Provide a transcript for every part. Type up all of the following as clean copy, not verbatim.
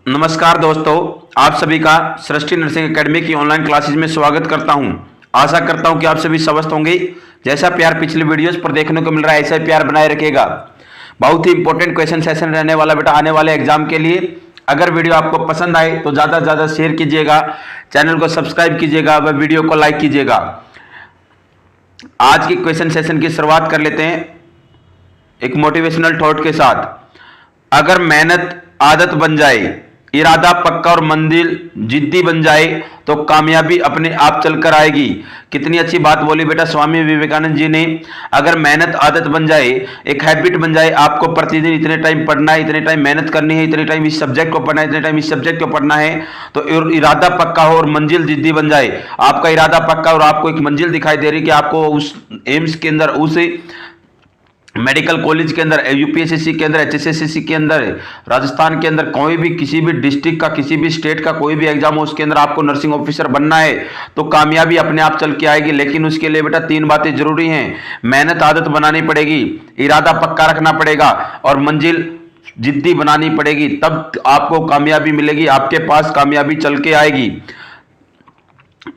नमस्कार दोस्तों, आप सभी का सृष्टि नर्सिंग एकेडमी की ऑनलाइन क्लासेज में स्वागत करता हूं। आशा करता हूं कि आप सभी स्वस्थ होंगे। जैसा प्यार पिछले वीडियोस पर देखने को मिल रहा है, ऐसा ही प्यार बनाए रखिएगा। बहुत ही इंपॉर्टेंट क्वेश्चन सेशन रहने वाला बेटा आने वाले एग्जाम के लिए। अगर वीडियो आपको पसंद आए तो ज़्यादा से ज़्यादा शेयर कीजिएगा, चैनल को सब्सक्राइब कीजिएगा व वीडियो को लाइक कीजिएगा। आज की क्वेश्चन सेशन की शुरुआत कर लेते हैं एक मोटिवेशनल थॉट के साथ। अगर मेहनत आदत बन जाए, इरादा पक्का और मंजिल जिद्दी बन जाए तो कामयाबी अपने आप चलकर आएगी। कितनी अच्छी बात बोली बेटा स्वामी विवेकानंद जी ने। अगर मेहनत आदत बन जाए, एक हैबिट बन जाए, आपको प्रतिदिन इतने टाइम पढ़ना है, इतने टाइम मेहनत करनी है, इतने टाइम इस सब्जेक्ट को पढ़ना है, इतने टाइम इस सब्जेक्ट को पढ़ना है, तो इरादा पक्का हो और मंजिल जिद्दी बन जाए। आपका इरादा पक्का और आपको एक मंजिल दिखाई दे रही कि आपको उस एम्स के अंदर, उस मेडिकल कॉलेज के अंदर, यूपीएससी के अंदर, एचएसएससी के अंदर, राजस्थान के अंदर कोई भी किसी भी डिस्ट्रिक्ट का, किसी भी स्टेट का कोई भी एग्जाम हो, उसके अंदर आपको नर्सिंग ऑफिसर बनना है तो कामयाबी अपने आप चल के आएगी। लेकिन उसके लिए बेटा 3 बातें जरूरी हैं। मेहनत आदत बनानी पड़ेगी, इरादा पक्का रखना पड़ेगा और मंजिल जिद्दी बनानी पड़ेगी। तब आपको कामयाबी मिलेगी, आपके पास कामयाबी चल के आएगी।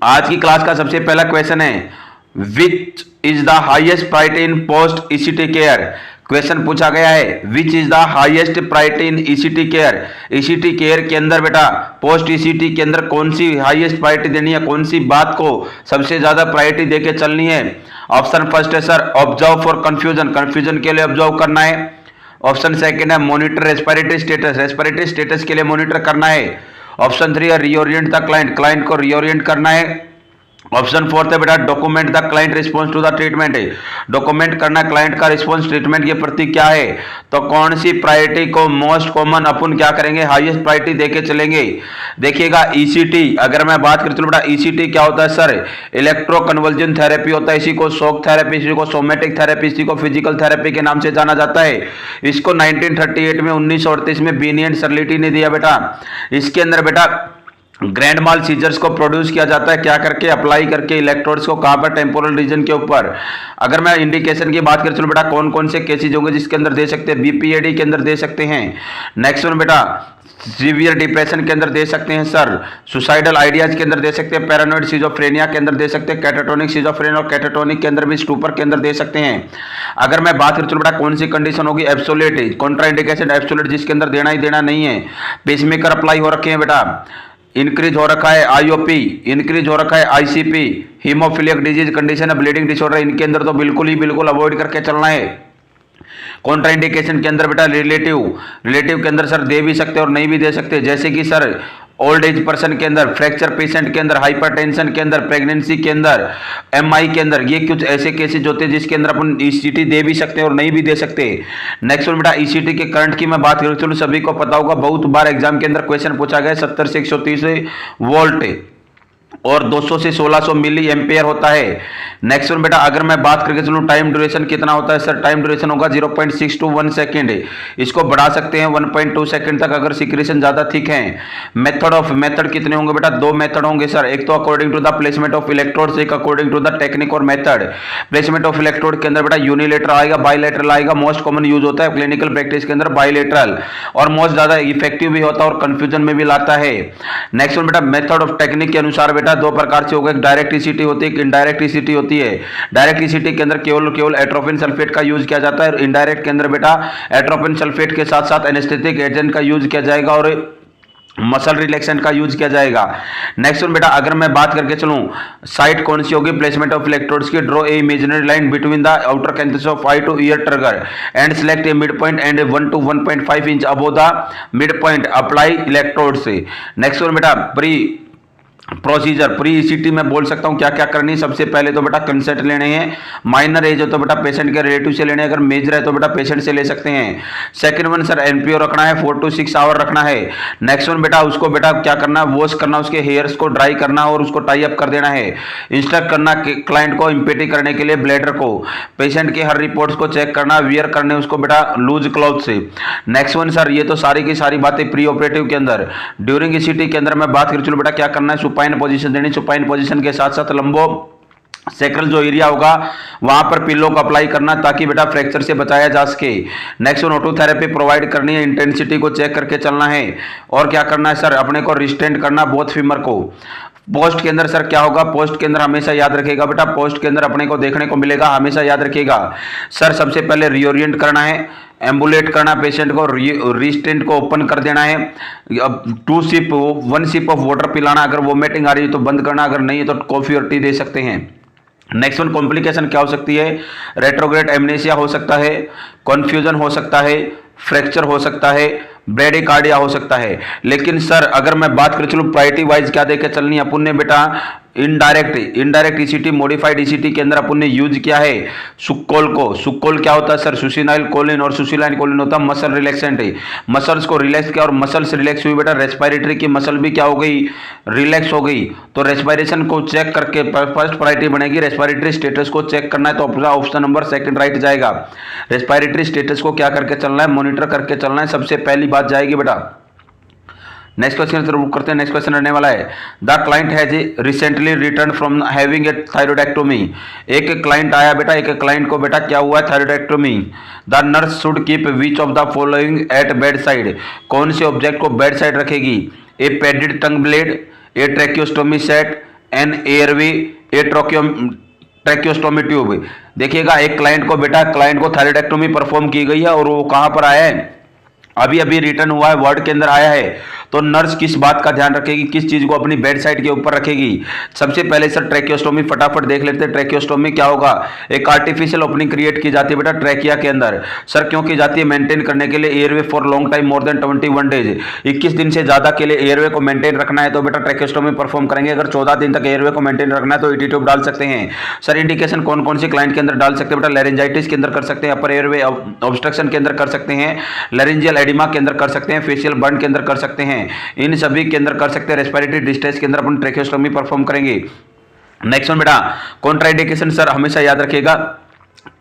आज की क्लास का सबसे पहला क्वेश्चन है, which is the highest priority in post ECT care. Question पूछा गया है, which is the highest priority in ECT care. ECT care के अंदर बेटा पोस्ट ईसीटी के अंदर कौन सी हाईएस्ट प्रायोरिटी देनी है, कौन सी बात को सबसे ज्यादा प्रायोरिटी देके चलनी है। ऑप्शन फर्स्ट है sir, observe for confusion, confusion के लिए ऑब्जर्व करना है। ऑप्शन सेकंड है monitor respiratory status, respiratory status के लिए मॉनिटर करना है। ऑप्शन 3 है रीओरिएंट द क्लाइंट, क्लाइंट को रीओरिएंट करना है। ऑप्शन 4 है बेटा document the client response to the treatment, है डॉक्यूमेंट करना क्लाइंट का रिस्पॉन्स ट्रीटमेंट के प्रति क्या है। तो कौन सी प्रायोरिटी को मोस्ट कॉमन अपन क्या करेंगे, हाईएस्ट प्रायोरिटी देके चलेंगे। देखिएगा ईसीटी, अगर मैं बात करूं तो बेटा ईसीटी क्या होता है सर, इलेक्ट्रो कन्वर्जन थेरेपी होता है। इसी को शॉक थेरेपी, इसी को सोमेटिक थेरेपी, इसी को फिजिकल थेरेपी के नाम से जाना जाता है। इसको 1938 में 1938 में बीनी एंड सर्लिटी ने दिया बेटा। इसके अंदर बेटा ग्रैंड माल सीजर्स को प्रोड्यूस किया जाता है, क्या करके, अप्लाई करके इलेक्ट्रोड्स को, कहां पर, टेम्पोरल रीजन के ऊपर। अगर मैं इंडिकेशन की बात करूं चलो बेटा कौन कौन से केसेज होंगे जिसके अंदर दे सकते हैं, बीपीएडी के अंदर दे सकते हैं। नेक्स्ट वन बेटा सीवियर डिप्रेशन के अंदर दे सकते हैं सर, सुसाइडल आइडियाज के अंदर दे सकते हैं, पैरानोइड सिजोफ्रेनिया के अंदर दे सकते हैं, कैटाटोनिक सिजोफ्रेनिया और कैटाटोनिक के अंदर भी, स्टूपर के अंदर दे सकते हैं। अगर मैं बात करूं चलो बेटा कौन सी कंडीशन होगी, एब्सोल्यूट कॉन्ट्राइंडिकेशन, एब्सोल्यूट जिसके अंदर देना ही देना नहीं है। पेसमेकर अप्लाई हो रखे हैं बेटा, इंक्रीज हो रखा है आईओपी, इंक्रीज हो रखा है आईसीपी, हीमोफिलिक डिजीज कंडीशन है, ब्लीडिंग डिसऑर्डर, इनके अंदर तो बिल्कुल ही बिल्कुल अवॉइड करके चलना है। कॉन्ट्राइंडिकेशन के अंदर बेटा रिलेटिव, रिलेटिव के अंदर सर दे भी सकते और नहीं भी दे सकते, जैसे कि सर ओल्ड एज पर्सन के अंदर, फ्रैक्चर पेशेंट के अंदर, हाइपरटेंशन के अंदर, प्रेगनेंसी के अंदर, एमआई के अंदर, ये कुछ ऐसे केसेज होते हैं जिसके अंदर अपन ईसीटी दे भी सकते हैं और नहीं भी दे सकते। नेक्स्ट वन बेटा ईसीटी के करंट की मैं बात करूं, चलो सभी को पता होगा, बहुत बार एग्जाम के अंदर क्वेश्चन पूछा गया, 70 से 130 वोल्ट और 200 से 1600 मिली एम्पेयर होता है। नेक्स्ट वन बेटा अगर मैं बात करके चलूं टाइम ड्यूरेशन कितना होता है सर, टाइम ड्यूरेशन होगा 0.6 to 1 सेकेंड, इसको बढ़ा सकते हैं 1.2 सेकेंड तक अगर सिक्रेशन ज्यादा थिक है। मेथड ऑफ, मेथड कितने होंगे बेटा, 2 मेथड होंगे सर, एक तो according to the placement of electrodes, एक अकॉर्डिंग टू द टेक्निक और मेथड। प्लेसमेंट ऑफ इलेक्ट्रोड के अंदर बेटा यूनिलेटरल आएगा, बाइलेटरल आएगा, मोस्ट कॉमन यूज होता है क्लिनिकल प्रैक्टिस के अंदर बाइलेटरल, और मोस्ट ज्यादा इफेक्टिव भी होता है और कंफ्यूजन में भी लाता है। नेक्स्ट वन बेटा मेथड ऑफ टेक्निक के अनुसार बेटा 2 प्रकार से होगा, एक डायरेक्ट ईसीटी होती है, एक इनडायरेक्ट ईसीटी होती है। डायरेक्ट ईसीटी के अंदर केवल एट्रोपिन सल्फेट का यूज किया जाता है, और इनडायरेक्ट के अंदर बेटा एट्रोपिन सल्फेट के साथ साथ एनेस्थेटिक एजेंट का यूज किया जाएगा और मसल रिलैक्सेंट का यूज किया जाएगा। नेक्स्ट वन बेटा अगर मैं बात करके चलूं साइट कौन सी होगी प्लेसमेंट ऑफ इलेक्ट्रोड्स की, draw a imaginary line between the outer canthus of I two year trigger and select A mid point and 1 to 1.5 inch above the mid point, apply electrodes. Next one बेटा pre procedure, pre ECT में बोल सकता हूं क्या क्या करनी है। सबसे पहले तो बेटा कंसेंट लेने हैं, माइनर एज हो तो बेटा पेशेंट के रिलेटिव से लेने, अगर मेजर है तो बेटा पेशेंट से ले सकते हैं। सेकंड वन सर एनपीओ रखना है, 4 to 6 आवर रखना है। नेक्स्ट वन बेटा उसको बेटा क्या करना है, वॉश करना, उसके हेयर्स को ड्राई करना और उसको टाई अप कर देना है। इंस्ट्रक्ट करना क्लाइंट को इम्पेटी करने के लिए ब्लेडर को, पेशेंट की हर रिपोर्ट्स को चेक करना, वियर करने उसको बेटा लूज क्लॉथ से। नेक्स्ट वन सर ये तो सारी की सारी बातें प्री ऑपरेटिव के अंदर। ड्यूरिंग ईसीटी के अंदर मैं बात करूं चलो बेटा क्या करना है, सुपाइन पोजीशन देनी, सुपाइन पोजीशन के साथ साथ लंबो सेक्रल जो एरिया होगा वहां पर पिल्लो को अप्लाई करना ताकि बेटा फ्रैक्चर से बचाया जा सके। नेक्स्ट वन, ऑटोथेरेपी प्रोवाइड करनी है, इंटेंसिटी को चेक करके चलना है। और क्या करना है सर, अपने को रिस्टेंट करना बोथ फीमर को। पोस्ट के अंदर सर क्या होगा, पोस्ट के अंदर हमेशा याद रखिएगा बेटा, पोस्ट के अंदर अपने को देखने को मिलेगा, हमेशा याद रखिएगा सर, सबसे पहले रीओरिएंट करना है, एम्बुलेट करना पेशेंट को, रिस्टेंट को ओपन कर देना है, अब 1 सिप ऑफ वाटर पिलाना, अगर वोमिटिंग आ रही है तो बंद करना, अगर नहीं है तो कॉफी और टी दे सकते हैं। नेक्स्ट वन, कॉम्प्लिकेशन क्या हो सकती है, रेट्रोग्रेड एमनेसिया हो सकता है, कॉन्फ्यूजन हो सकता है, फ्रैक्चर हो सकता है, ब्रेडिकार्डिया हो सकता है। लेकिन सर अगर मैं बात कर चलूँ प्रायोरिटी वाइज क्या देकर चलनी है अपन ने बेटा, इनडायरेक्ट ईसीटी, मॉडिफाइड ईसीटी के अंदर अपन ने यूज किया है सुक्कोल को। सुक्कोल क्या होता है सर, सुसिनाइल कोलिन, और सुसिनाइल कोलिन होता है मसल रिलैक्सेंट है, मसल्स को रिलैक्स किया और मसल्स रिलैक्स हुई बेटा, रेस्पिरेटरी की मसल भी क्या हो गई, रिलैक्स हो गई। तो रेस्पिरेशन को चेक करके फर्स्ट प्रायोरिटी बनेगी, रेस्पिरेटरी स्टेटस को चेक करना है, तो अपना ऑप्शन नंबर सेकंड राइट जाएगा। रेस्पिरेटरी स्टेटस को क्या करके चलना है, मॉनिटर करके चलना है, सबसे पहली बात जाएगी बेटा। नेक्स्ट क्वेश्चन जरूर करते हैं, नेक्स्ट क्वेश्चन रहने वाला है, the client has recently return from having a thyroidectomy. एक क्लाइंट आया बेटा, एक क्लाइंट को बेटा क्या हुआ है, thyroidectomy. The nurse should keep which of the following at bed side, कौन से ऑब्जेक्ट को बेड साइड रखेगी, a padded tongue blade, a tracheostomy set, an airway, a tracheostomy tube. देखिएगा एक क्लाइंट को बेटा, क्लाइंट को थायरॉइडेक्टोमी परफॉर्म की गई है और वो कहां पर आया है, अभी अभी रिटर्न हुआ है, वार्ड के अंदर आया है। तो नर्स किस बात का ध्यान रखेगी, किस चीज को अपनी बेड साइड के ऊपर रखेगी। सबसे पहले सर ट्रैकियोस्टोमी फटाफट देख लेते हैं। ट्रैकियोस्टोमी क्या होगा, एक आर्टिफिशियल ओपनिंग क्रिएट की जाती है बेटा ट्रैकिया के अंदर। सर क्यों की जाती है, मेंटेन करने के लिए airway for long time more than 21 days, 21 दिन से ज्यादा के लिए एयरवे को मेंटेन रखना है तो बेटा ट्रैकियोस्टोमी परफॉर्म करेंगे। अगर 14 दिन तक एयरवे को मेंटेन रखना है तो ईटी ट्यूब डाल सकते हैं। सर इंडिकेशन कौन कौन सी क्लाइंट के अंदर डाल सकते हैं बेटा, लैरिंजाइटिस के अंदर कर सकते हैं, अपर एयरवे ऑब्स्ट्रक्शन के अंदर कर सकते हैं, लैरिंजियल एडिमा के अंदर कर सकते हैं, फेशियल बर्न के अंदर कर सकते हैं, इन सभी के अंदर कर सकते हैं। रेस्पिरेटरी डिस्ट्रेस के अंदर अपन ट्रैकियोस्टोमी परफॉर्म करेंगे। नेक्स्ट वन बेटा, कॉन्ट्राइंडिकेशन सर हमेशा याद रखिएगा,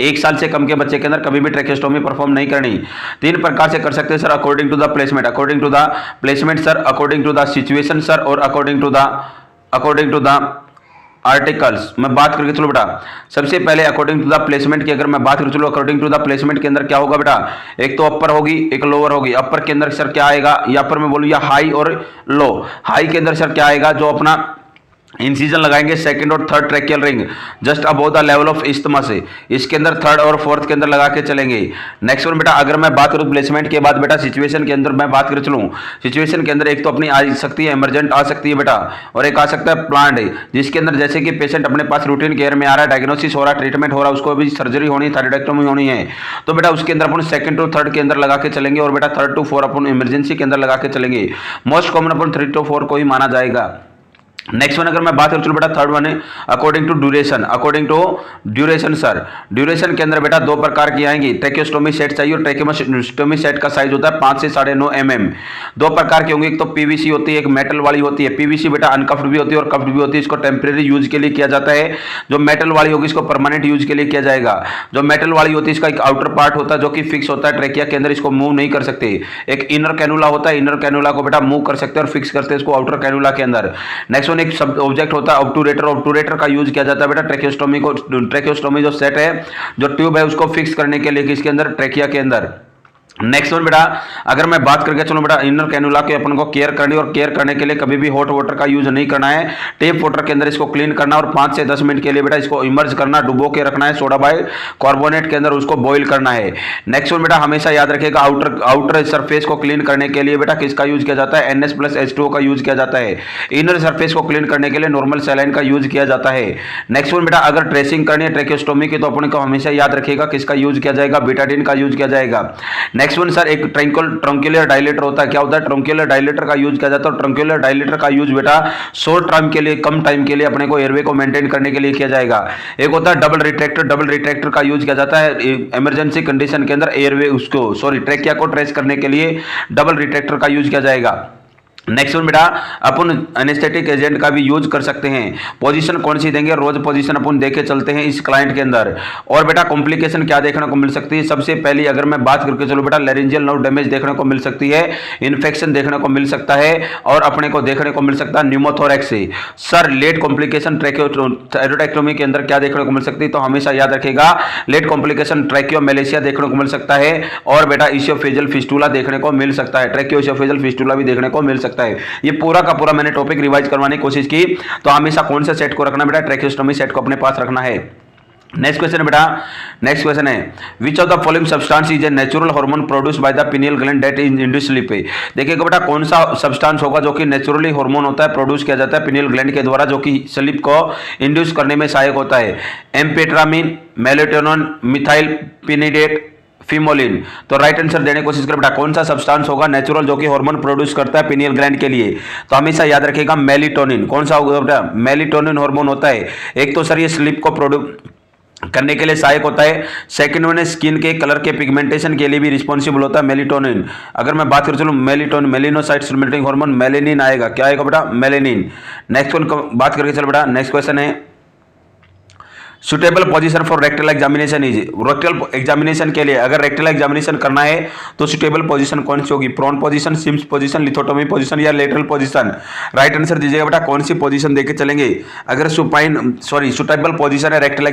1 साल से कम के बच्चे के अंदर कभी भी ट्रैकियोस्टोमी परफॉर्म नहीं करनी। 3 प्रकार से कर सकते हैं sir, according to the placement, according to the placement sir, according to the situation sir, और अकॉर्डिंग टू द आर्टिकल्स। मैं बात करके चलो बेटा, सबसे पहले अकॉर्डिंग टू द प्लेसमेंट की अगर मैं बात करूँ, चलो अकॉर्डिंग टू द प्लेसमेंट के अंदर क्या होगा बेटा, एक तो अपर होगी, एक लोअर होगी। अपर के अंदर सर क्या आएगा, या पर मैं बोलूँ या हाई और लो। हाई के अंदर सर क्या आएगा, जो अपना इंसिजन लगाएंगे सेकंड और third tracheal ring just above the level of isthmus से, इसके अंदर थर्ड और फोर्थ के अंदर लगा के चलेंगे। नेक्स्ट वन बेटा, अगर मैं बात करूं प्लेसमेंट के बाद बेटा सिचुएशन के अंदर मैं बात कर चलूं, सिचुएशन के अंदर एक तो अपनी आ सकती है इमरजेंट आ सकती है बेटा, और एक आ सकता है प्लान्ड है, जिसके अंदर जैसे कि पेशेंट अपने पास रूटीन केयर में आ रहा है, डायग्नोसिस हो रहा है, ट्रीटमेंट हो रहा है, उसको अभी सर्जरी होनी है, थायरॉइडेक्टोमी होनी है, तो बेटा उसके अंदर अपन सेकंड टू थर्ड के अंदर लगा के चलेंगे, और बेटा 3rd to 4 अपन इमरजेंसी के अंदर लगा के चलेंगे। मोस्ट कॉमन अपन 3 to 4 को ही माना जाएगा। नेक्स्ट वन अगर मैं बात करूं, चलो बेटा थर्ड वन है according to duration, according to duration sir, duration के अंदर बेटा 2 प्रकार की आएंगी, ट्रैकियोस्टोमी सेट चाहिए, और ट्रैकियोस्टोमी सेट का साइज होता है 5 से 9.5 mm। 2 प्रकार की होंगी, एक तो पीवीसी होती है, एक मेटल वाली होती है। पीवीसी बेटा अनकफ्ड भी होती है और कफ्ड भी होती है, इसको टेम्परेरी यूज के लिए किया जाता है। जो मेटल वाली होगी इसको परमानेंट यूज के लिए किया जाएगा। जो मेटल वाली होती है इसका एक आउटर पार्ट होता है जो कि फिक्स होता है ट्रैकिया के अंदर, इसको मूव नहीं कर सकते। एक इनर कैनुला होता है, इनर कैनुला को बेटा मूव कर सकते हैं और फिक्स करते हैं इसको आउटर कैनुला के अंदर। नेक्स्ट वन एक सब ऑब्जेक्ट होता है ऑब्टूरेटर, ऑब्टूरेटर का यूज किया जाता है बेटा ट्रैकियोस्टोमी को, ट्रैकियोस्टोमी जो सेट है, जो ट्यूब है उसको फिक्स करने के लिए किसके अंदर, ट्रैकिया के अंदर। नेक्स्ट वन बेटा, अगर मैं बात करके चलो बेटा इनर कैनुला के अपन को केयर करनी, और केयर करने के लिए कभी भी हॉट वाटर का यूज नहीं करना है, टेप वाटर के अंदर इसको क्लीन करना, और 5 से 10 मिनट के लिए बेटा इसको इमर्ज करना, डुबो के रखना है, सोडा बाई कार्बोनेट के अंदर उसको बॉईल करना है। नेक्स्ट वन बेटा हमेशा याद रखिएगा, आउटर सरफेस को क्लीन करने के लिए बेटा किसका यूज किया जाता है, NS+H2O का यूज किया जाता है। इनर सरफेस को क्लीन करने के लिए नॉर्मल सैलाइन का यूज किया जाता है। नेक्स्ट वन बेटा, अगर ट्रेसिंग करनी है ट्रैकियोस्टोमी की तो अपन को हमेशा याद रखिएगा किसका यूज किया जाएगा, बीटाडीन का यूज किया जाएगा। नेक्स्ट वन सर, एक ट्रंकुलर डायलेटर होता है, क्या होता है, ट्रंकुलर डायलेटर का यूज किया जाता है। और ट्रंकुलर डायलेटर का यूज बेटा शॉर्ट टाइम के लिए, कम टाइम के लिए अपने को एयरवे को मेंटेन करने के लिए किया जाएगा। एक होता है डबल रिट्रैक्टर, डबल रिट्रैक्टर का यूज किया जाता है इमरजेंसी कंडीशन के अंदर, एयरवे उसको ट्रैकिया को ट्रेस करने के लिए डबल रिट्रैक्टर का यूज किया जाएगा। नेक्स्ट वन बेटा, अपन एनेस्थेटिक एजेंट का भी यूज कर सकते हैं। पोजीशन कौन सी देंगे, रोज पोजीशन अपन देके चलते हैं इस क्लाइंट के अंदर। और बेटा कॉम्प्लिकेशन क्या देखने को मिल सकती है, सबसे पहली अगर मैं बात करके चलो बेटा, लैरिंजियल नर्व डैमेज देखने को मिल सकती है, इन्फेक्शन देखने को मिल सकता है, और अपने को देखने को मिल सकता है न्यूमोथोरैक्स से। सर लेट कॉम्प्लिकेशन ट्रैकियोटोमी के अंदर क्या देखने को मिल सकती है, तो हमेशा याद रखेगा लेट कॉम्प्लिकेशन ट्रैकियोमेलेशिया देखने को मिल सकता है, और बेटा इशियोफेजियल फिस्टुला देखने को मिल सकता है, ट्रैकियो इशियोफेजियल फिस्टुला भी देखने को मिल सकता है। ये पूरा का पूरा मैंने टॉपिक रिवाइज करवाने की कोशिश की, तो हमेशा कौन सा सेट को रखना बेटा, ट्रैकियोस्टोमी सेट को अपने पास रखना है। नेक्स्ट क्वेश्चन है बेटा, नेक्स्ट क्वेश्चन है, which of the following substance is a natural hormone produced by the pineal gland that is induce sleep. देखिएगा बेटा कौन सा सब्सटेंस होगा जो कि नेचुरली हार्मोन होता है, प्रोड्यूस किया जाता है पिनियल ग्लैंड के द्वारा, जो कि स्लीप को इंड्यूस करने में सहायक होता है। Amphetamine, melatonin, methylphenidate, pemoline. तो राइट आंसर देने की कोशिश करें बेटा, कौन सा सब्सटेंस होगा नेचुरल जो कि हार्मोन प्रोड्यूस करता है पिनियल ग्लैंड के लिए, तो हमेशा याद रखिएगा मेलेटोनिन। कौन सा होगा बेटा, मेलेटोनिन हार्मोन होता है। एक तो सर ये स्लीप को प्रोड्यूस करने के लिए सहायक होता है, सेकंड वन स्किन के कलर के पिगमेंटेशन के लिए भी रिस्पॉन्सिबल होता है मेलेटोनिन। अगर मैं बात करूं चलो मेलेटोनिन, मेलिनोसाइट स्टिमुलेटिंग हार्मोन मेलेनिन आएगा, क्या आएगा बेटा, मेलेनिन। नेक्स्ट वन बात करके चलो बेटा, नेक्स्ट क्वेश्चन है, suitable position for rectal examination is. Rectal examination के लिए अगर रेक्टल एग्जामिनेशन करना है तो सुटेबल पोजीशन कौन सी होगी, prone position, Sims position, lithotomy position या लेटरल पोजीशन। राइट आंसर दीजिएगा बेटा, कौन सी पोजीशन देके चलेंगे। अगर सुटेबल पोजीशन है रेक्टल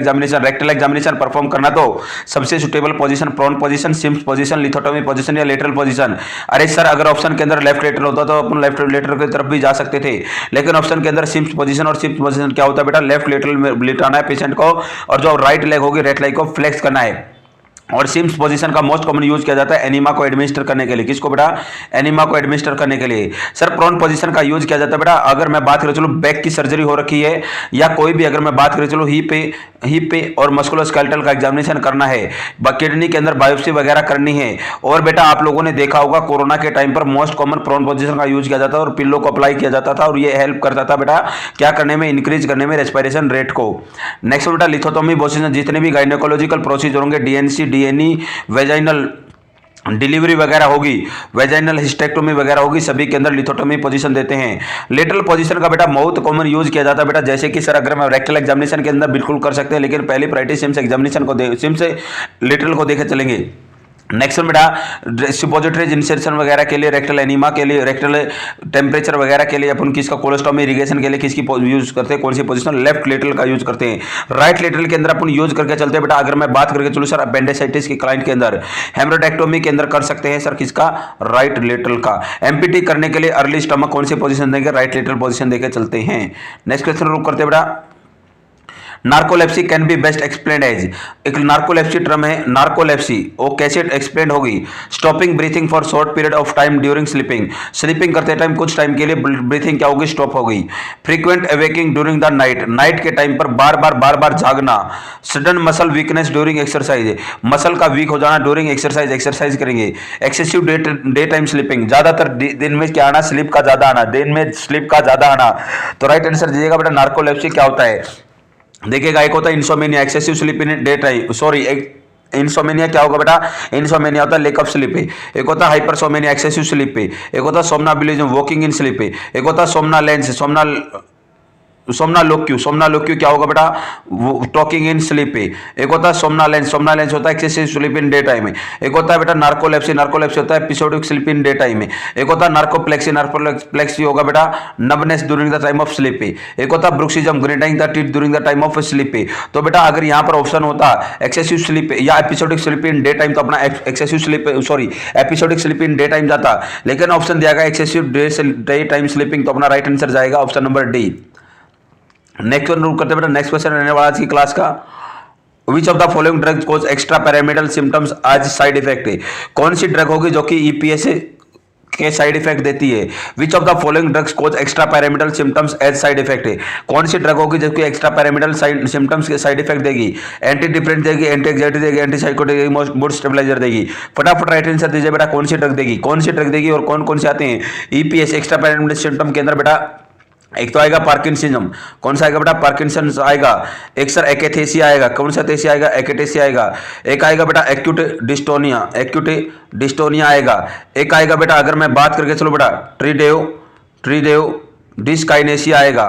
एग्जामिनेशन परफॉर्म करना तो सबसे suitable position prone position, Sims position, lithotomy position या लेटरल पोजीशन। अरे सर अगर ऑप्शन के अंदर लेफ्ट लेटरल होता तो अपन लेफ्ट लेटरल की तरफ भी जा सकते थे, लेकिन ऑप्शन के अंदर सिम्स पोजीशन, और सिम्स पोजीशन क्या होता है बेटा, लेफ्ट लेटरल में लिटाना है पेशेंट को, और जो राइट लेग होगी राइट लेग को फ्लेक्स करना है। और सिम्स पोजीशन का मोस्ट कॉमन यूज किया जाता है एनीमा को एडमिनिस्टर करने के लिए। किसको बेटा, एनीमा को एडमिनिस्टर करने के लिए। सर प्रोन पोजीशन का यूज किया जाता है बेटा अगर मैं बात करूं चलो बैक की सर्जरी हो रखी है, या कोई भी अगर मैं बात करूं चलो हिप पे और मस्कुलोस्केलेटल का एग्जामिनेशन करना है, किडनी के अंदर बायोप्सी वगैरह करनी है। और बेटा आप लोगों ने देखा होगा कोरोना के टाइम पर मोस्ट कॉमन प्रोन पोजीशन का यूज किया जाता था और पिल्लो को अप्लाई किया जाता था, और ये हेल्प करता था बेटा क्या करने में, इंक्रीज करने में रेस्पिरेशन रेट को। नेक्स्ट बेटा लिथोटोमी पोजीशन, जितने भी गायनेकोलॉजिकल प्रोसीजर होंगे, डीएनसी, डीएनई, वेजाइनल डिलीवरी वगैरह होगी, वेजाइनल हिस्टेक्टोमी वगैरह होगी, सभी के अंदर लिथोटोमी पोजीशन देते हैं। लेटरल पोजीशन का बेटा बहुत कॉमन यूज किया जाता है बेटा, जैसे कि सर अगर मैं रेक्टल एग्जामिनेशन के अंदर बिल्कुल कर सकते हैं, लेकिन पहली प्रायोरिटी सिम्स एग्जामिनेशन को सिम्स से लेटरल को देखे चलेंगे। नेक्स्ट बेटा सुपोजिटरीज इंसर्शन वगैरह के लिए, रेक्टल एनीमा के लिए, रेक्टल टेम्परेचर वगैरह के लिए अपन किसका, कोलेस्टोमी इरिगेशन के लिए किसकी यूज करते हैं, कौन सी पोजीशन, लेफ्ट लेटरल का यूज करते हैं। राइट लेटरल के अंदर अपन यूज करके चलते हैं बेटा, अगर मैं बात करके चलो सर अपेंडिसाइटिस के क्लाइंट के अंदर, हेमरोडेक्टोमी के अंदर कर सकते हैं सर किसका, राइट लेटरल का। एमपीटी करने के लिए अर्ली स्टमक कौन सी पोजीशन देंगे, राइट लेटरल पोजीशन देकर चलते हैं। नेक्स्ट क्वेश्चन रुक करते हैं बेटा, narcolepsy can be best explain as. एक नार्कोलेप्सी टर्म है, नार्कोलेप्सी वो कैसे एक्सप्लेन होगी, stopping breathing for short period of time during sleeping. Sleeping करते टाइम कुछ टाइम के लिए ब्रीथिंग क्या होगी, स्टॉप होगी। Frequent awaking during the night, night के टाइम पर बार बार जागना। Sudden muscle weakness during exercise, muscle का वीक हो जाना ड्यूरिंग एक्सरसाइज करेंगे। एक्सेसिव डे टाइम स्लीपिंग, ज्यादातर दिन में क्या आना, स्लीप का ज्यादा आना, दिन में स्लीप का ज्यादा आना। तो राइट आंसर दीजिएगा बेटा, नार्कोलेप्सी क्या होता है। देखिएगा एक होता है insomnia, excessive sleep in day time, insomnia क्या होगा बेटा, इंसोमेनिया होता है लेक ऑफ स्लीप पे। एक होता है हाइपरसोमेनिया, एक्सेसिव स्लीप पे। एक होता है सोमनाबिलिज्म, वॉकिंग इन स्लीप पे। एक होता है सोमनालेंस, सोमनालोक्यू क्या होगा बेटा, टॉकिंग इन स्लीप पे। एक होता है सोमनालेंस होता है excessive sleep in day time में। एक होता है बेटा नार्कोलेप्सी होता है episodic sleep in day time में। एक होता है नार्कोप्लेक्सी होगा बेटा numbness during the time of sleep पे। एक होता है bruxism, grinding the teeth during the time of sleep पे। तो बेटा अगर यहाँ पर ऑप्शन होता एक्सेसिव स्लीप या episodic sleep in day time, तो अपना episodic sleep in day time जाता, लेकिन ऑप्शन दिया गया एक्सेसिव डे टाइम स्लीपिंग, तो अपना राइट आंसर जाएगा option number D. Next one rule करते बेटा, नेक्स्ट क्वेश्चन रहने वाला आज की क्लास का, which of the following drugs cause extra pyramidal symptoms आज साइड इफेक्ट है। कौन सी ड्रग होगी जो कि ईपीएस के साइड इफेक्ट देती है। Which of the following drugs cause extra pyramidal symptoms as side effect है। कौन सी ड्रग होगी जो कि एक्स्ट्रा पैरामिडल सिम्टम्स के साइड इफेक्ट देगी, एंटी डिप्रेसेंट देगी, एंटी एंग्जाइटी देगी, एंटी साइकोटिक देगी, मूड स्टेबलाइजर देगी। फटाफट राइट आंसर दीजिए बेटा, कौन सी ड्रग देगी और कौन कौन से आते हैं ईपीएस एक्स्ट्रा पैरामिडल सिम्टम के अंदर बेटा। एक तो आएगा पार्किंसनिज्म, कौन सा आएगा बेटा, पार्किंसंस आएगा। एक सर एक्एथेसिया आएगा, कौन सा थेसिया आएगा, एक्एथेसिया आएगा। एक आएगा बेटा एक्यूट डिस्टोनिया आएगा। एक आएगा बेटा अगर मैं बात करके चलो बेटा ट्रिडेओ ट्रीडेव डिस्काइनेसिया आएगा।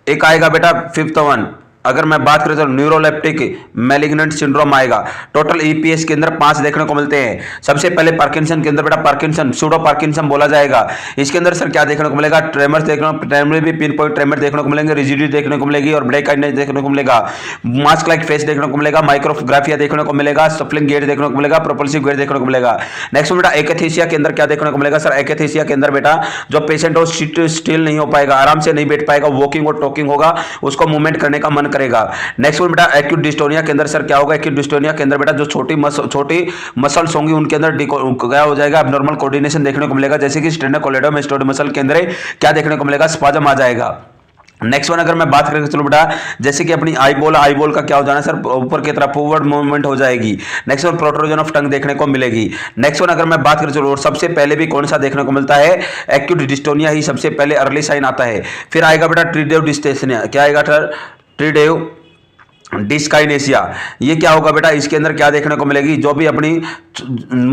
एक आएगा बेटा फिफ्थ वन, अगर मैं बात करें तो न्यूरोलेप्टिक मैलिग्नेंट सिंड्रोम आएगा। टोटल ईपीएस के अंदर 5 देखने को मिलते हैं। सबसे पहले पार्किंसन के अंदर बेटा पार्किंसन सूडो पार्किंसन बोला जाएगा। इसके अंदर सर क्या देखने को मिलेगा, ट्रेमर्स ट्रेमर भी पिन पॉइंट ट्रेमर देखने को मिलेंगे, रिजिडिटी देखने को मिलेगी और ब्रेक आइडनेस देखने को मिलेगा, मास्क लाइक फेस देखने को मिलेगा, माइक्रोग्राफिया देखने को मिलेगा, सफलिंग गेट देखने को मिलेगा, प्रोपल्सिव गेट देखने को मिलेगा। नेक्स्ट बेटा एकथेसिया के अंदर क्या देखने को मिलेगा, सर एकथेसिया के अंदर बेटा जो पेशेंट हो सिट स्टिल नहीं हो पाएगा, आराम से नहीं बैठ पाएगा, वॉकिंग और टॉकिंग होगा, उसको मूवमेंट करने का मन करेगा। नेक्स्ट बेटा एक्यूट डिस्टोनिया के अंदर सर क्या होगा, एक्यूट डिस्टोनिया के अंदर बेटा जो छोटी मसल्स होंगी उनके अंदर क्या हो जाएगा, एब्नॉर्मल कोऑर्डिनेशन देखने को मिलेगा, जैसे कि स्टेनोकोलेडोमास्टोइड मसल के अंदर क्या देखने को मिलेगा, स्पाज्म आ जाएगा। नेक्स्ट वन अगर मैं बात करें चलो बेटा, जैसे कि अपनी आई बॉल का क्या हो जाना सर, ऊपर की तरफ फॉरवर्ड मूवमेंट हो जाएगी। Next one protrusion of tongue देखने को मिलेगी। नेक्स्ट वन अगर मैं बात करें चलो, और सबसे पहले भी कौन सा देखने को मिलता है, एक्यूट डिस्टोनिया ही सबसे पहले अर्ली साइन आता है। फिर आएगा बेटा ट्रीडेव डिस्टेसनिया, क्या आएगा सर, ट्रीडेव डिस्काइनेसिया। ये क्या होगा बेटा, इसके अंदर क्या देखने को मिलेगी, जो भी अपनी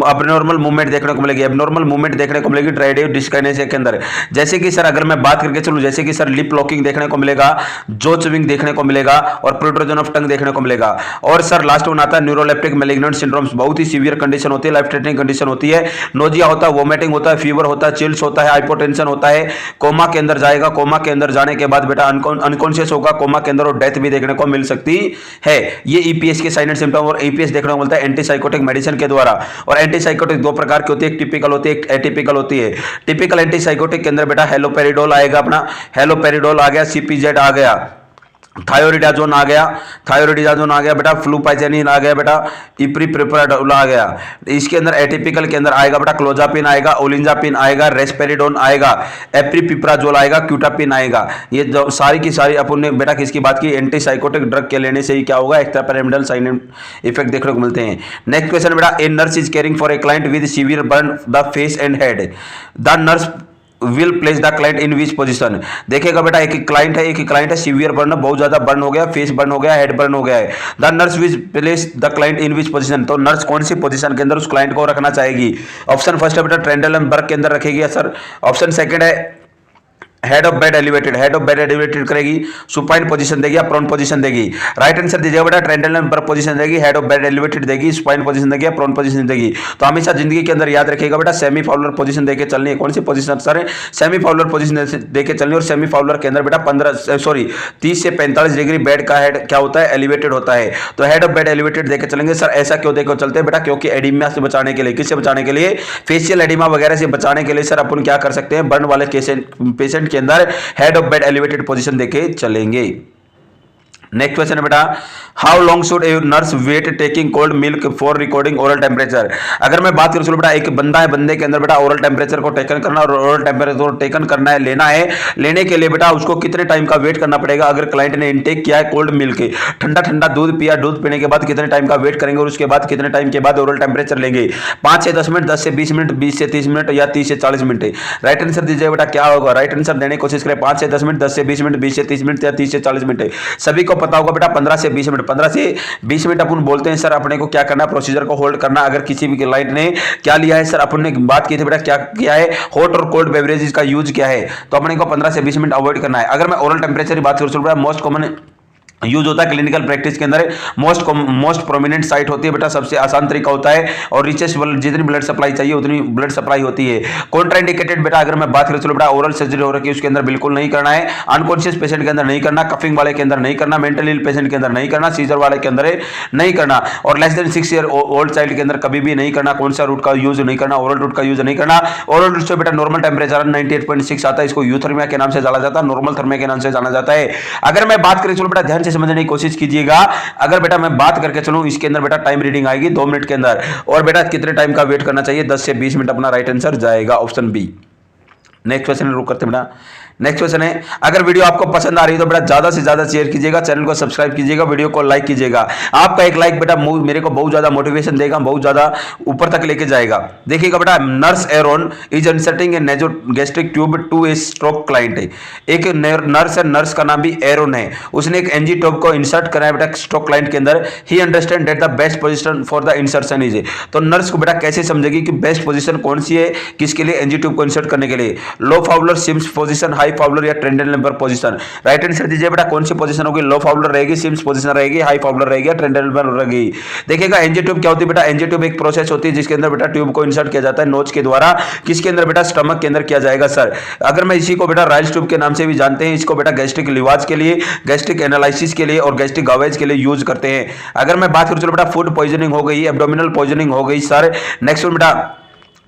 अबनॉर्मल मूवमेंट देखने को मिलेगी, एबनॉर्मल मूवमेंट देखने को मिलेगी ट्राइडेव डिस्काइनेसिया के अंदर। जैसे कि सर अगर मैं बात करके चलूं, जैसे कि सर लिप लॉकिंग देखने को मिलेगा, जो च्विंग देखने को मिलेगा और प्रोट्रूजन ऑफ टंग देखने को मिलेगा। और सर लास्ट वन आता है न्यूरोलेप्टिक मैलिग्नेंट सिंड्रोम्स, बहुत ही सीवियर कंडीशन होती है, लाइफ थ्रेटनिंग कंडीशन होती है। नोजिया होता है, वोमिटिंग होता है, फीवर होता है, चिल्स होता है, हाइपोटेंशन होता है, कोमा के अंदर जाएगा। कोमा के अंदर जाने के बाद बेटा अनकॉन्शियस होगा कोमा के अंदर और डेथ भी देखने को मिल सकती है। ये ईपीएस के साइन एंड सिम्टम, और ईपीएस देखने को मिलता है एंटीसाइकोटिक मेडिसिन के द्वारा। और एंटीसाइकोटिक दो प्रकार की होती है, एक टिपिकल होती है, एक एटिपिकल होती है। टिपिकल एंटीसाइकोटिक के अंदर बेटा हेलोपेरिडोल आएगा, अपना हेलोपेरिडोल आ गया, सीपीजेड आ गया, थायोरिडाजोन आ गया, थायोरिडाजोन आ गया बेटा, फ्लूपाइजेनिन आ गया बेटा, इप्रीप्रिप्राडोल आ गया। इसके अंदर एटिपिकल के अंदर आएगा बेटा क्लोजापिन आएगा, ओलिंजापिन आएगा, रेस्पेरिडोन आएगा, एप्रीपिप्राजोल आएगा, क्यूटापिन आएगा। ये जो सारी की सारी अपन ने बेटा किसकी बात की, एंटीसाइकोटिक ड्रग के लेने से ही क्या होगा, एक्स्ट्रापिरामिडल साइन एंड इफेक्ट देखने को मिलते हैं। नेक्स्ट क्वेश्चन बेटा, a nurse is caring for a client with severe burn the face and head, the nurse will place the client in which position. देखिएगा बेटा एक क्लाइंट है, सीवियर बर्न, बहुत ज्यादा बर्न हो गया, फेस बर्न हो गया, हेड बर्न हो गया है। The nurse will place the client in which position, तो नर्स कौन सी पोजीशन के अंदर उस क्लाइंट को रखना चाहेगी। ऑप्शन फर्स्ट है बेटा ट्रेंडलनबर्ग के अंदर रखेगी सर। ऑप्शन सेकंड है head of bed elevated, head of bed elevated करेगी, सुपाइन पोजीशन देगी या प्रोन पोजीशन देगी। राइट आंसर दीजिएगा बेटा ट्रेंडलनबर्ग पोजीशन देगी, हेड ऑफ बेड एलिवेटेड देगी, सुपाइन पोजीशन देगी या प्रोन पोजीशन देगी। तो हमेशा जिंदगी के अंदर याद रखिएगा बेटा सेमी फाउलर पोजीशन देके चलनी है। कौन सी position sir, semi Fowler position देके चलनी है। और सेमी फाउलर के अंदर बेटा 30 से 45 डिग्री बेड का हेड क्या होता है, एलिवेटेड होता है। तो हेड ऑफ बेड एलिवेटेड देके चलेंगे सर। ऐसा क्यों देकर चलते हैं बेटा, क्योंकि एडिमा से बचाने के लिए, किससे बचाने के लिए, फेशियल एडिमा वगैरह से बचाने के लिए सर अपन क्या कर सकते हैं, बर्न वाले पेशेंट के अंदर head of bed elevated position देके चलेंगे। नेक्स्ट क्वेश्चन है बेटा, how long should a nurse wait taking cold milk for recording oral temperature. अगर मैं बात करूं बेटा, एक बंदा है, बंदे के अंदर बेटा ओरल टेम्परेचर को टेकन करना, और ओरल टेम्परेचर टेकन करना है, लेना है, लेने के लिए बेटा उसको कितने टाइम का वेट करना पड़ेगा। अगर क्लाइंट ने इनटेक किया है कोल्ड मिल्क, ठंडा दूध पिया, दूध पीने के बाद कितने टाइम का वेट करेंगे, और उसके बाद कितने टाइम के बाद ओरल टेम्परेचर लेंगे। 5 से 10 मिनट, 10 से 20 मिनट, 20 से 30 मिनट या 30 से 40 मिनट। राइट आंसर दीजिए बेटा क्या होगा, राइट आंसर देने की कोशिश करें। 5 से 10 मिनट, 10 से 20 मिनट, 20 से 30 मिनट या 30 से 40 मिनट। सभी को पता होगा बेटा 15 से 20 मिनट। 15 से 20 मिनट अपन बोलते हैं सर, अपने को क्या करना, प्रोसीजर को होल्ड करना। अगर किसी भी क्लाइंट ने क्या लिया है सर, अपन ने बात की थी बेटा क्या किया है, हॉट और कोल्ड बेवरेजेस का यूज किया है, तो अपने को 15 से 20 मिनट अवॉइड करना है। अगर मैं ओरल टेम्परेचर की बात करूं, मोस्ट कॉमन यूज होता है क्लिनिकल प्रैक्टिस के अंदर, मोस्ट प्रोमिनेंट साइट होती है बेटा, सबसे आसान तरीका होता है, और रिचेस्ट जितनी ब्लड सप्लाई चाहिए उतनी ब्लड सप्लाई होती है। कॉन्ट्राइंडिकेटेड बेटा अगर मैं बात करूं चलो बेटा, ओरल सर्जरी हो रही है उसके अंदर बिल्कुल नहीं करना है, अनकॉन्शियस पेशेंट के अंदर नहीं करना, कफिंग वाले के अंदर नहीं करना, मेंटल इल पेशेंट के अंदर नहीं करना, सीजर वाले के अंदर नहीं करना, और less than 6 year old child के अंदर कभी भी नहीं करना। कौन सा रूट का यूज नहीं करना, ओरल रूट का यूज नहीं करना। ओरल रूट से बेटा नॉर्मल टेम्परेचर 98.6 आता है, इसको यूथर्मिया के नाम से जाना जाता है, नॉर्मल थर्मिया के नाम से जाना जाता है। अगर मैं बात करें चलो बेटा, ध्यान से समझने की कोशिश कीजिए। अगर बेटा मैं बात करके चलूं, इसके अंदर बेटा टाइम रीडिंग आएगी 2 मिनट के अंदर, और बेटा कितने टाइम का वेट करना चाहिए, 10 से 20 मिनट। अपना राइट आंसर जाएगा ऑप्शन बी। नेक्स्ट क्वेश्चन रुक करते बेटा। नेक्स्ट क्वेश्चन है, अगर वीडियो आपको पसंद आ रही है तो बेटा ज्यादा से ज्यादा शेयर कीजिएगा, चैनल को सब्सक्राइब कीजिएगा, वीडियो को लाइक कीजिएगा। आपका एक लाइक बेटा मेरे को बहुत ज्यादा मोटिवेशन देगा, बहुत ज्यादा ऊपर तक लेके जाएगा। देखिएगा बेटा, nurse Aaron is inserting a nasogastric tube to a stroke client है। एक नर्स है, नर्स का नाम भी एरोन है, उसने एक एनजी ट्यूब को इंसर्ट कराया बेटा स्ट्रोक क्लाइंट के अंदर। ही understand that the best position for the insertion is. तो नर्स को बेटा कैसे समझेगी कि बेस्ट पोजीशन कौन सी है किसके लिए, एनजी ट्यूब को इंसर्ट करने के लिए? Low Fowler, Sims position, high Fowler या Trendelenburg position? Right answer दीजिए बेटा, कौन सी पोजीशन होगी? लो फाउलर रहेगी, सिम्स पोजीशन रहेगी, हाई फाउलर रहेगी या ट्रेंडल नंबर रहेगी? देखिएगा एनजी ट्यूब क्या होती है बेटा, एनजी ट्यूब एक प्रोसेस होती है जिसके अंदर बेटा ट्यूब को इंसर्ट किया जाता है नोज के द्वारा। किसके अंदर बेटा? स्टमक के अंदर किया जाएगा सर। अगर मैं इसी को बेटा राइल्स ट्यूब के नाम से भी जानते हैं, इसको बेटा गैस्ट्रिक लिवाज के लिए, गैस्ट्रिक एनालिसिस के लिए और गैस्ट्रिक गावेज के लिए यूज करते हैं। अगर मैं बात करूं चलो बेटा, फूड पॉइजनिंग हो गई, एब्डोमिनल पॉइजनिंग हो गई सर। नेक्स्ट बेटा,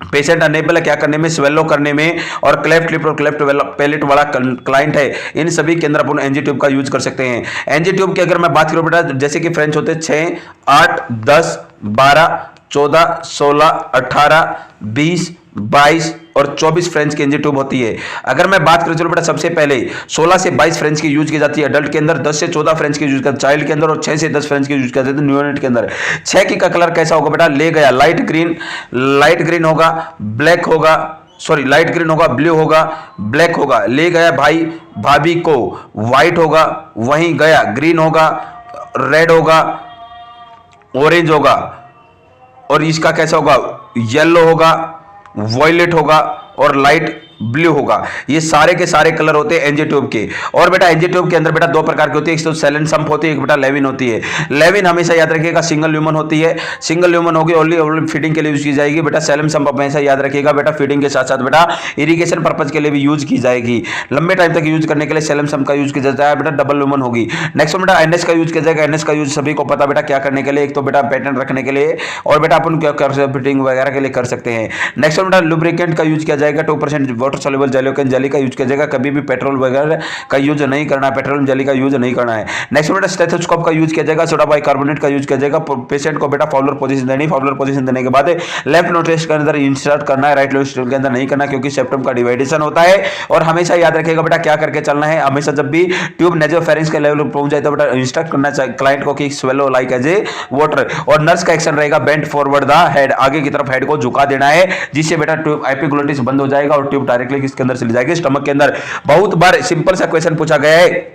पेशेंट अनेबल है क्या करने में? स्वेलो करने में, और क्लेफ्ट लिप और क्लेफ्ट पैलेट वाला क्लाइंट है, इन सभी के अंदर अपन एनजी ट्यूब का यूज कर सकते हैं। एनजी ट्यूब की अगर मैं बात करूं बेटा, जैसे कि फ्रेंच होते हैं 6, 8, 10, 12, 14, 16, 18, 20, 22 और 24 फ्रेंच की एनजी ट्यूब होती है। अगर मैं बात करूं चलो बेटा, सबसे पहले 16 से 22 फ्रेंच की यूज की जाती है अडल्ट के अंदर, 10 से 14 फ्रेंच की यूज करते हैं चाइल्ड के अंदर, और 6 से 10 फ्रेंच की यूज करते हैं न्यूनेट के अंदर। 6 की का कलर कैसा होगा बेटा? ले गया लाइट ग्रीन होगा, ब्लैक होगा, सॉरी लाइट ग्रीन होगा, ब्लू होगा, ब्लैक होगा। ले गया भाई भाभी को, व्हाइट होगा, वहीं गया ग्रीन होगा, रेड होगा, ऑरेंज होगा, और इसका कैसा होगा? येलो होगा, वॉयलेट होगा और लाइट ब्लू होगा। ये सारे के सारे कलर होते हैं एनजी ट्यूब के। और बेटा एनजी ट्यूब के अंदर बेटा दो प्रकार की होती है, एक तो सेलन संप होती है, एक बेटा लेविन होती है। लेविन हमेशा याद रखिएगा सिंगल ल्यूमन होती है, सिंगल ल्यूमन होगी, ओनली फीडिंग के लिए यूज की जाएगी। बेटा सेलन संप हमेशा याद रखिएगा बेटा फीडिंग के साथ साथ बेटा इरिगेशन पर्पज के लिए भी यूज की जाएगी। लंबे टाइम तक यूज करने के लिए सेलन संप का यूज किया जाता है बेटा, डबल ल्यूमन होगी। नेक्स्ट बेटा एनएस का यूज किया जाएगा। एनएस का यूज सभी को पता बेटा क्या करने के लिए, एक तो बेटा पैटर्न रखने के लिए, और बेटा अपन क्या कर फीडिंग वगैरह के लिए कर सकते हैं। नेक्स्ट बेटा लुब्रिकेंट का यूज किया जाएगा, 2% वाटर सॉल्युबल जेलिकन जेली का यूज किया जाएगा। कभी भी पेट्रोल वगैरह का यूज नहीं करना है, पेट्रोल जेली का यूज नहीं करना है। नेक्स्ट बेटा स्टेथोस्कोप का यूज किया जाएगा, सोडा बाइकार्बोनेट का यूज किया जाएगा। पेशेंट को बेटा फाउलर पोजीशन देनी, फाउलर पोजीशन देने के बाद लेफ्ट नोट्रेस्ट के अंदर इंसर्ट करना है, राइट नोट्रेस्ट के अंदर नहीं करना, क्योंकि सेप्टम का डिवाइडेशन होता है। और हमेशा याद रखिएगा बेटा क्या करके चलना है, हमेशा जब भी ट्यूब नेजोफेरिंक्स के लेवल पर पहुंच जाए तो बेटा इंस्ट्रक्ट करना चाहिए क्लाइंट को कि swallow like as a water. और नर्स का एक्शन रहेगा बेंड फॉरवर्ड द हेड, आगे की तरफ हेड को झुका देना है, जिससे बेटा ट्यूब एपिग्लोटिस बंद हो जाएगा और ट्यूब डायरेक्टली किसके अंदर चली जाएगी? स्टमक के अंदर। बहुत बार सिंपल सा क्वेश्चन पूछा गया है,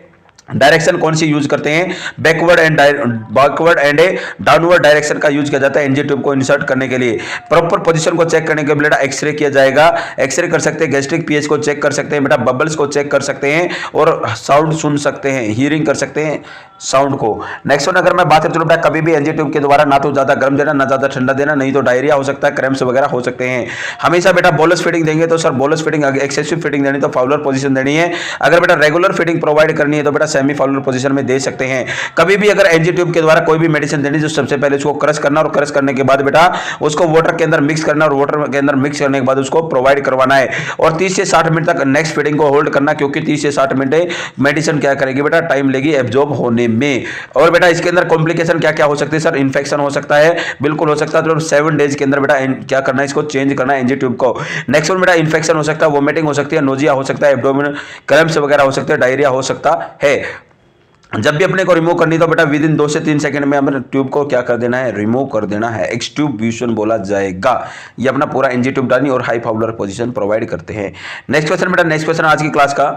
डायरेक्शन कौन सी यूज करते हैं? Backward and A downward direction का यूज किया जाता है एनजी ट्यूब को इंसर्ट करने के लिए। प्रॉपर पोजीशन को चेक करने के लिए बेटा एक्सरे किया जाएगा, एक्सरे कर सकते हैं, गैस्ट्रिक पीएच को चेक कर सकते हैं बेटा, बबल्स को चेक कर सकते हैं, और साउंड सुन सकते हैं, हियरिंग कर सकते हैं साउंड को। नेक्स्ट वन अगर मैं बात करूं बेटा, कभी भी एनजी ट्यूब के द्वारा ना तो ज्यादा गर्म देना ना ज्यादा ठंडा देना, नहीं तो डायरिया हो सकता है, क्रैम्प्स वगैरह हो सकते हैं। हमेशा बेटा बोलस फीडिंग देंगे तो sir bolus feeding, excessive feeding देनी तो फाउलर पोजीशन देनी है। अगर बेटा रेगुलर फीडिंग प्रोवाइड करनी है तो बेटा सेमी फाउलर पोजीशन में दे सकते हैं। कभी भी अगर एनजी ट्यूब के द्वारा कोई भी मेडिसिन देनी, तो सबसे पहले उसको क्रश करना, और क्रश करने के बाद बेटा उसको वाटर के अंदर मिक्स करना, और वाटर के अंदर मिक्स करने के बाद उसको प्रोवाइड करवाना है, और 30 से 60 मिनट तक नेक्स्ट फीडिंग को होल्ड करना, क्योंकि 30 से 60 मिनट मेडिसिन क्या करेगी बेटा, टाइम लेगी एब्जॉर्ब होने में। और बेटा इसके अंदर कॉम्प्लिकेशन क्या क्या हो सकती है सर? इन्फेक्शन हो सकता है, बिल्कुल हो सकता है, तो 7 डेज के अंदर बेटा क्या करना है, इसको चेंज करना है एनजी ट्यूब को। नेक्स्ट वन बेटा इन्फेक्शन हो सकता है, वोमिटिंग हो सकती है, नोजिया हो सकता है, एब्डोमिनल क्रैम्प्स वगैरह हो सकते हैं, डायरिया हो सकता है। जब भी अपने को रिमूव करनी तो बेटा विद इन 2 से 3 सेकंड में हमें ट्यूब को क्या कर देना है, रिमूव कर देना है, एक्सट्यूब्यूशन बोला जाएगा। ये अपना पूरा एनजी ट्यूब डालनी और हाई फाउलर पोजीशन प्रोवाइड करते हैं। नेक्स्ट क्वेश्चन बेटा, नेक्स्ट क्वेश्चन आज की क्लास का,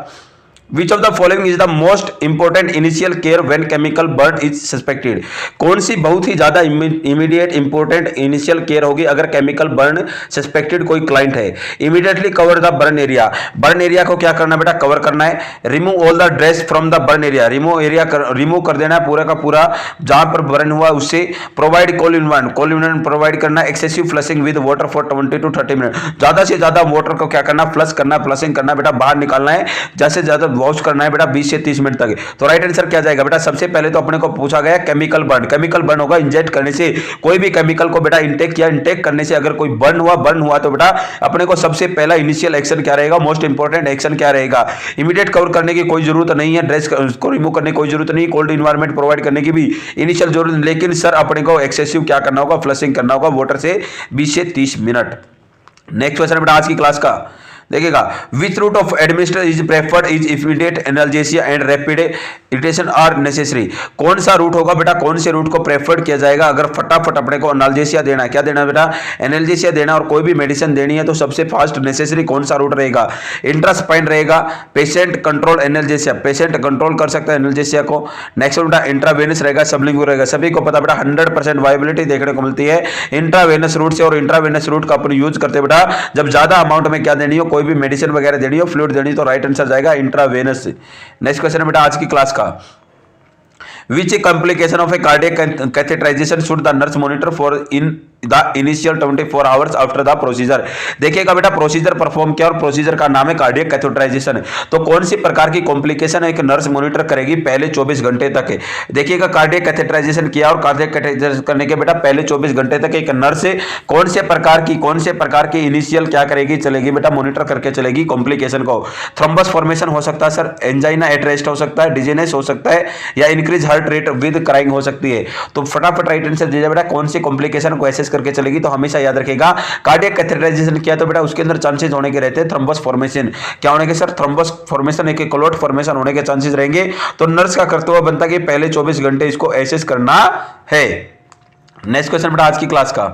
Which of the following is the most important initial care when chemical burn is suspected? कौन सी बहुत ही ज्यादा इमीडिएट इंपोर्टेंट इनिशियल केयर होगी अगर केमिकल बर्न सस्पेक्टेड कोई क्लाइंट है? Immediately cover the burn area, burn area को क्या करना बेटा, कवर करना है। Remove all the dress from the burn area, remove कर देना है पूरा का पूरा जहां पर बर्न हुआ उससे। प्रोवाइड कोल इन्वायरमेंट प्रोवाइड करना। Excessive flushing with water for 20 to 30 minute, ज्यादा से ज्यादा वाटर को क्या करना, फ्लश करना, फ्लशिंग करना बेटा, बाहर निकालना है, जैसे ज्यादा वॉश करना है बेटा 20 से 30 मिनट तक। तो राइट आंसर क्या जाएगा बेटा, सबसे पहले तो अपने को पूछा गया केमिकल बर्न। केमिकल बर्न होगा इंजेक्ट करने से, कोई भी केमिकल को बेटा इंटेक किया, इंटेक करने से अगर कोई बर्न हुआ तो बेटा अपने को सबसे पहला इनिशियल एक्शन क्या रहेगा, मोस्ट इंपोर्टेंट एक्शन क्या रहेगा, इमीडिएट कवर करने की कोई जरूरत नहीं है, ड्रेस को रिमूव करने की कोई जरूरत नहीं, कोल्ड इन्वायरमेंट प्रोवाइड करने की भी इनिशियल जरूरत, लेकिन सर अपने को एक्सेसिव क्या करना होगा, फ्लशिंग करना होगा वाटर से 20 से 30 मिनट। नेक्स्ट क्वेश्चन बेटा आज की क्लास का देखिएगा, which route of administration is preferred is immediate analgesia and rapid irritation are necessary. कौन सा रूट होगा बेटा, कौन से रूट को प्रेफर्ड किया जाएगा अगर फटाफट अपने को एनाल्जेसिया देना है? क्या देना है बेटा? एनाल्जेसिया देना, और कोई भी मेडिसिन देनी है तो सबसे फास्ट नेसेसरी कौन सा रूट रहेगा? इंट्रास्पाइन रहेगा। Patient control analgesia, patient control कर सकता है एनाल्जेसिया को। नेक्स्ट बेटा इंट्रावेनस रहेगा, सबलिंगुअल रहेगा। सभी को पता बेटा 100% वायबिलिटी देखने को मिलती है इंट्रावेनस रूट से, और इंट्रावेनस रूट का अपन यूज करते हैं बेटा जब ज्यादा अमाउंट में क्या देनी हो, कोई भी मेडिसिन वगैरह देनी हो, फ्लूइड देनी, तो राइट आंसर जाएगा इंट्रावेनस। नेक्स्ट क्वेश्चन है बेटा आज की क्लास का, which complication of a cardiac catheterization should the nurse monitor for in the initial 24 hours after the procedure। देखिएगा बेटा प्रोसीजर परफॉर्म किया और प्रोसीजर का नाम है कार्डियक कैथेटराइजेशन। तो कौन सी प्रकार की कॉम्प्लिकेशन एक नर्स मॉनिटर करेगी पहले 24 घंटे तक है? देखिएगा कार्डियक कैथेटराइजेशन किया और कार्डियक कैथेटराइजेशन करने के बेटा पहले 24 घंटे तक एक नर्स कौन से प्रकार की इनिशियल क्या करेगी, चलेगी बेटा, मॉनिटर करके चलेगी कॉम्प्लिकेशन को। थ्रोम्बस फॉर्मेशन हो सकता है सर, एंजाइना एट रेस्ट हो सकता है, डिजीनेस हो सकता है, या increase heart rate with crying हो सकती है। तो फटाफट राइट आंसर दीजिए बेटा, कौन सी कॉम्प्लिकेशन को एसेस करके चलेगी? तो हमेशा याद रखिएगा कार्डियक कैथेटराइजेशन किया तो बेटा उसके अंदर चांसेस होने के रहते हैं थ्रोम्बस फॉर्मेशन। क्या होने के सर? थ्रोम्बस फॉर्मेशन, एक क्लॉट फॉर्मेशन होने के चांसेस रहेंगे। तो नर्स का कर्तव्य बनता है कि पहले 24 घंटे इसको एसेस करना है। नेक्स्ट क्वेश्चन बेटा आज की क्लास का,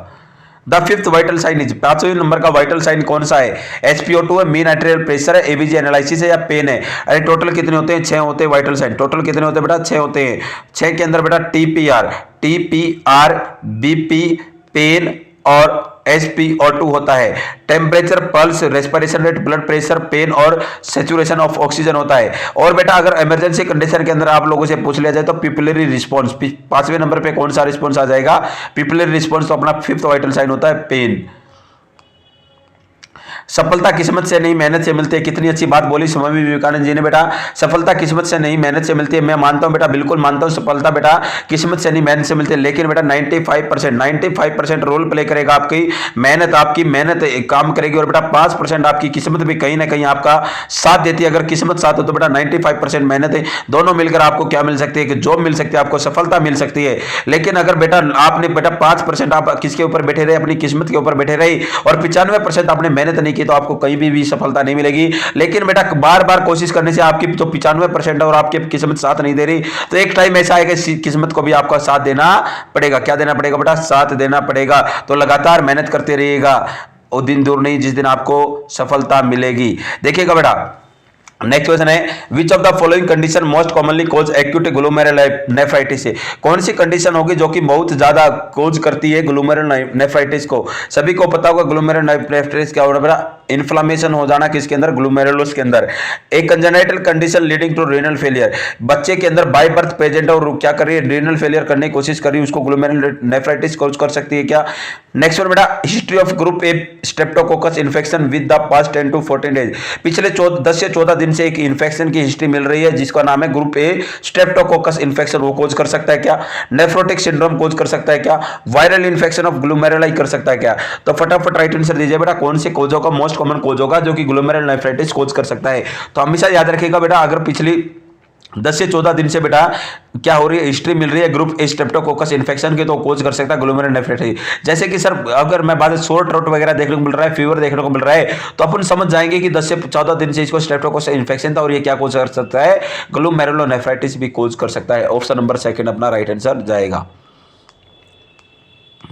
the fifth vital sign is, 5वें नंबर का वाइटल साइन कौन सा है? SpO2 है, मीन आर्टेरियल प्रेशर है, एबीजी एनालिसिस है, या पेन है? अरे टोटल कितने होते हैं? 6 होते हैं वाइटल साइन। टोटल कितने होते हैं बेटा? 6 होते हैं। 6 के अंदर बेटा TPR, BP, पेन और SpO2 होता है। Temperature, pulse, respiration rate, blood pressure, pain और सैचुरेशन ऑफ ऑक्सीजन होता है। और बेटा अगर इमरजेंसी कंडीशन के अंदर आप लोगों से पूछ लिया जाए तो पिपिलरी रिस्पॉन्स, 5वें नंबर पे कौन सा रिस्पॉन्स आ जाएगा? पिपिलरी रिस्पॉन्स। तो अपना फिफ्थ वाइटल साइन होता है पेन। सफलता किस्मत से नहीं मेहनत से मिलती है, कितनी अच्छी बात बोली स्वामी विवेकानंद जी ने बेटा। सफलता किस्मत से नहीं मेहनत से मिलती है, मैं मानता हूं बेटा, बिल्कुल मानता हूं सफलता बेटा किस्मत से नहीं मेहनत से मिलती है। लेकिन बेटा 95% रोल प्ले करेगा आपकी मेहनत काम करेगी, और बेटा 5% आपकी किस्मत भी कहीं ना कहीं आपका साथ देती है। अगर किस्मत साथ हो तो बेटा 95% मेहनत है, दोनों मिलकर आपको क्या मिल सकती है कि जॉब मिल सकती है, आपको सफलता मिल सकती है। लेकिन अगर बेटा आपने बेटा 5% आप किसके ऊपर बैठे रहे? अपनी किस्मत के ऊपर बैठे रहे, और 95% आपने मेहनत नहीं की तो आपको कहीं भी सफलता नहीं मिलेगी। लेकिन बेटा बार बार कोशिश करने से आपकी जो 95% और आपकी किस्मत साथ नहीं दे रही, तो एक टाइम ऐसा आएगा किस्मत को भी आपका साथ देना पड़ेगा। क्या देना पड़ेगा बेटा? साथ देना पड़ेगा। तो लगातार मेहनत करते रहिएगा, वो दिन दूर नहीं जिस दिन आपको सफलता मिलेगी। देखिएगा बेटा नेक्स्ट क्वेश्चन है, which of the following condition most commonly cause acute glomerulonephritis है? कौन सी कंडीशन होगी जो कि बहुत ज्यादा कोज करती है ग्लोमेरुलनेफ्राइटिस को? सभी को पता होगा ग्लोमेरुलनेफ्राइटिस क्या होगा बेटा? इन्फ्लामेशन हो जाना किसके अंदर? ग्लोमेरुलस के अंदर। एक congenital condition leading to renal failure, बच्चे के अंदर बाय बर्थ प्रेजेंट और क्या कर रही है? रीनल फेलियर करने की कोशिश कर रही है, उसको ग्लोमेरुलनेफ्राइटिस कोज कर सकती है क्या? नेक्स्ट वन बेटा, history of group A Streptococcus infection with the past 10 to 14 days, पिछले 10 से 14 दिन से एक इन्फेक्शन की हिस्ट्री मिल रही है जिसका नाम है ग्रुप ए स्ट्रेप्टोकोकस इन्फेक्शन, वो कोज कर सकता है क्या? नेफ्रोटिक सिंड्रोम कोज कर सकता है क्या? वायरल इन्फेक्शन ऑफ ग्लोमेरुलाई कर सकता है क्या? तो फटाफट राइट आंसर दीजिए बेटा, कौन से कोज होगा? मोस्ट कॉमन कोज होगा जो कि ग्लोमेरुलनेफ्राइटिस कोज कर सकता है। तो हमेशा याद रखिएगा बेटा, अगर पिछली 10 से 14 दिन से बेटा क्या हो रही है? हिस्ट्री मिल रही है ग्रुप ए स्ट्रेप्टोकोकस इन्फेक्शन के, तो कोज कर सकता है ग्लोमेरुलनेफ्राइटिस। जैसे कि सर अगर मैं बात सोर थ्रोट वगैरह देखने को मिल रहा है, फीवर देखने को मिल रहा है, तो अपन समझ जाएंगे कि 10 से 14 दिन से इसको स्ट्रेप्टोकोकस इन्फेक्शन था, और ये क्या कोज कर सकता है? ग्लोमेरुलनेफ्राइटिस भी कोज कर सकता है। ऑप्शन नंबर 2 अपना राइट आंसर जाएगा।